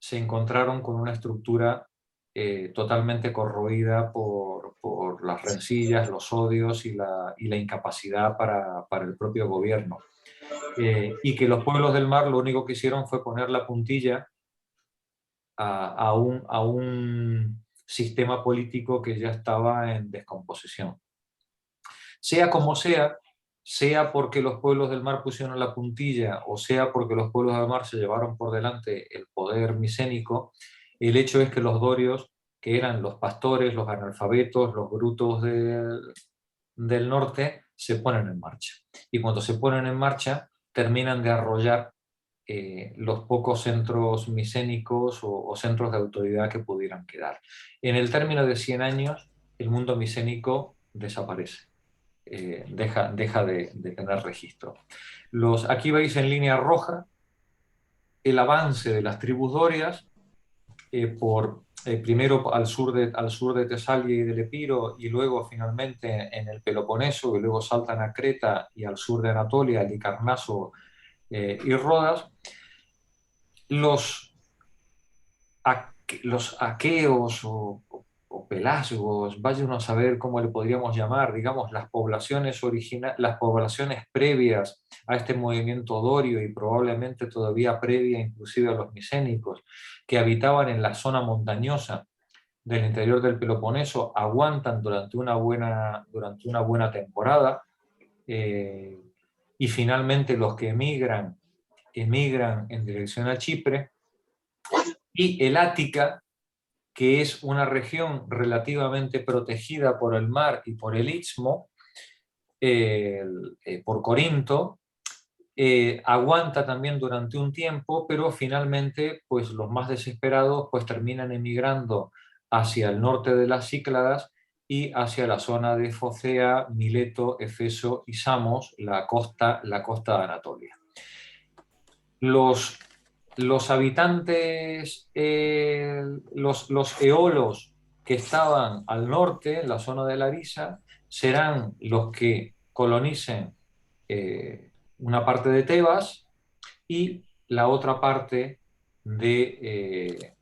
se encontraron con una estructura totalmente corroída por las rencillas, los odios y la incapacidad para el propio gobierno. Y que los pueblos del mar lo único que hicieron fue poner la puntilla a un sistema político que ya estaba en descomposición. Sea como sea porque los pueblos del mar pusieron la puntilla, o sea porque los pueblos del mar se llevaron por delante el poder micénico, el hecho es que los dorios, que eran los pastores, los analfabetos, los brutos del norte, se ponen en marcha. Y cuando se ponen en marcha, terminan de arrollar los pocos centros micénicos o centros de autoridad que pudieran quedar. En el término de 100 años, el mundo micénico desaparece. Deja de tener registro. Aquí veis en línea roja el avance de las tribus dorias primero al sur de Tesalia y del Epiro, y luego finalmente en el Peloponeso, y luego saltan a Creta y al sur de Anatolia, Halicarnaso y Rodas. Los aqueos o pelasgos, vaya uno a saber cómo le podríamos llamar, digamos, las poblaciones previas a este movimiento dorio y probablemente todavía previa inclusive a los micénicos, que habitaban en la zona montañosa del interior del Peloponeso, aguantan durante una buena temporada, y finalmente los que emigran en dirección a Chipre, y el Ática, que es una región relativamente protegida por el mar y por el istmo, por Corinto, aguanta también durante un tiempo, pero finalmente pues, los más desesperados pues, terminan emigrando hacia el norte de las Cícladas y hacia la zona de Focea, Mileto, Efeso y Samos, la costa de Anatolia. Los habitantes, los eolos que estaban al norte, en la zona de Larisa, serán los que colonicen una parte de Tebas y la otra parte de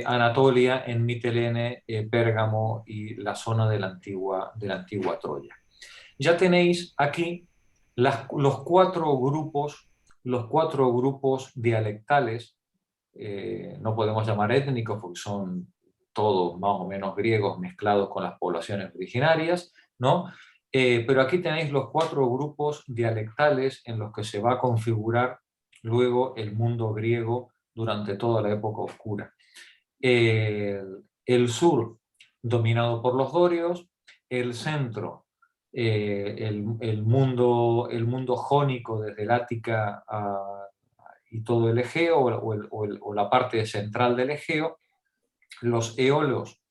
Anatolia, en Mitilene, Pérgamo y la zona de la antigua Troya. Ya tenéis aquí los cuatro grupos dialectales, no podemos llamar étnicos porque son todos más o menos griegos mezclados con las poblaciones originarias, ¿no? Pero aquí tenéis los cuatro grupos dialectales en los que se va a configurar luego el mundo griego durante toda la época oscura. El sur dominado por los dorios, el centro, el mundo jónico desde el Ática y todo el Egeo, o la parte central del Egeo, los eolos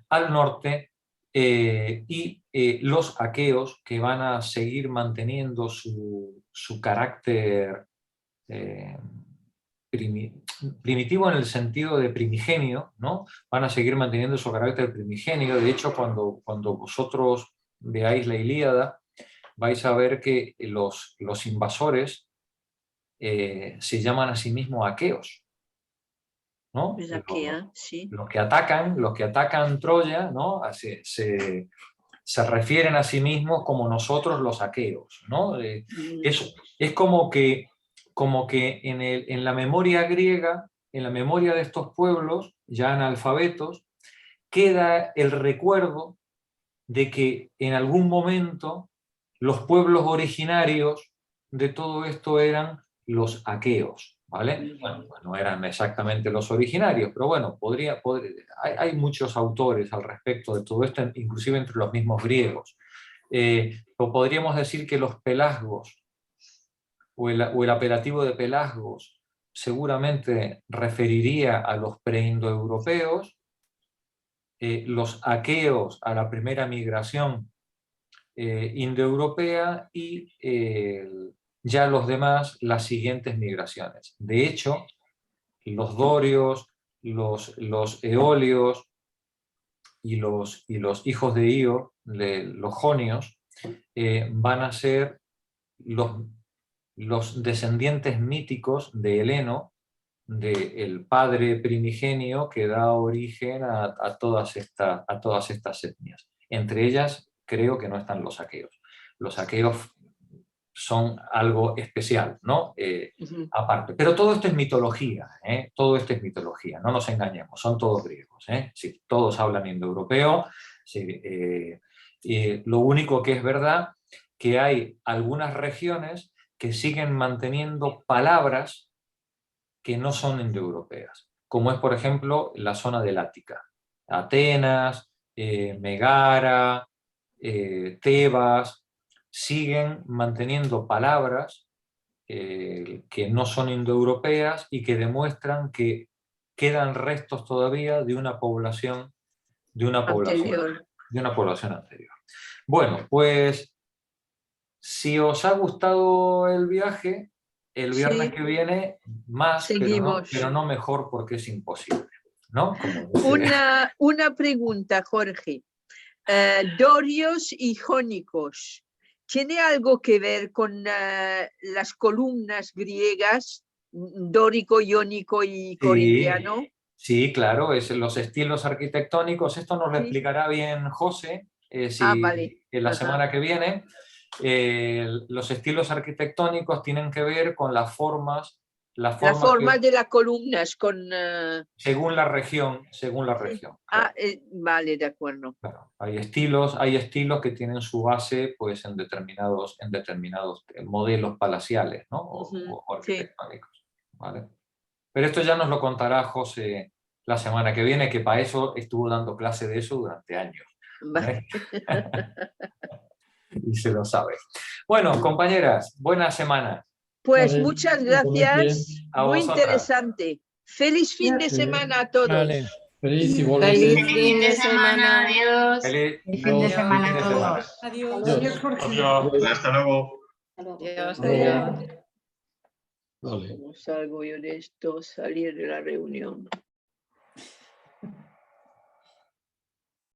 al norte, y los aqueos, que van a seguir manteniendo su carácter primitivo en el sentido de primigenio, ¿no? Van a seguir manteniendo su carácter primigenio. De hecho, cuando vosotros veáis la Ilíada, vais a ver que los invasores se llaman a sí mismos aqueos, ¿no? Pues aquí, sí. Los que atacan Troya, ¿no? se refieren a sí mismos como nosotros los aqueos, ¿no? Es como que en la memoria griega, en la memoria de estos pueblos, ya analfabetos, queda el recuerdo de que en algún momento los pueblos originarios de todo esto eran los aqueos, ¿vale? Bueno, pues no eran exactamente los originarios, pero bueno, hay muchos autores al respecto de todo esto, inclusive entre los mismos griegos. O podríamos decir que los pelasgos, o el apelativo de pelasgos, seguramente referiría a los preindoeuropeos, los aqueos a la primera migración indoeuropea y ya los demás las siguientes migraciones. De hecho, los dorios, los eolios y los hijos de Io, los jonios, van a ser los descendientes míticos de Heleno, del padre primigenio que da origen a todas estas etnias. Entre ellas creo que no están los aqueos. Los aqueos son algo especial, ¿no? Aparte. Pero todo esto es mitología, ¿eh? Todo esto es mitología, no nos engañemos, son todos griegos, ¿eh? Sí, todos hablan indoeuropeo. Sí, lo único que es verdad que hay algunas regiones que siguen manteniendo palabras que no son indoeuropeas, como es por ejemplo la zona del Ática. Atenas, Megara, Tebas, siguen manteniendo palabras que no son indoeuropeas y que demuestran que quedan restos todavía de una población anterior. Bueno, pues si os ha gustado el viaje, el viernes que viene más, pero no mejor porque es imposible, ¿no? Una pregunta, Jorge. Dorios y jónicos, ¿tiene algo que ver con las columnas griegas, dórico, iónico y corintiano? Sí, claro, los estilos arquitectónicos, esto nos lo explicará bien José Vale. en la semana que viene. Los estilos arquitectónicos tienen que ver con las formas de las columnas según la región. Claro. Vale, de acuerdo. Claro, hay estilos que tienen su base pues en determinados modelos palaciales, ¿no? o arquitectónicos, ¿vale? Pero esto ya nos lo contará José la semana que viene, que para eso estuvo dando clase de eso durante años. Vale. Y se lo sabe. Bueno, compañeras, buena semana. Pues vale, muchas gracias, muy interesante. Feliz fin de semana a todos. Vale. Feliz fin de semana, adiós. Feliz fin de semana a todos. Adiós. Adiós, Jorge. Hasta luego. Adiós. Vale. ¿Cómo salgo yo de esto? Salir de la reunión.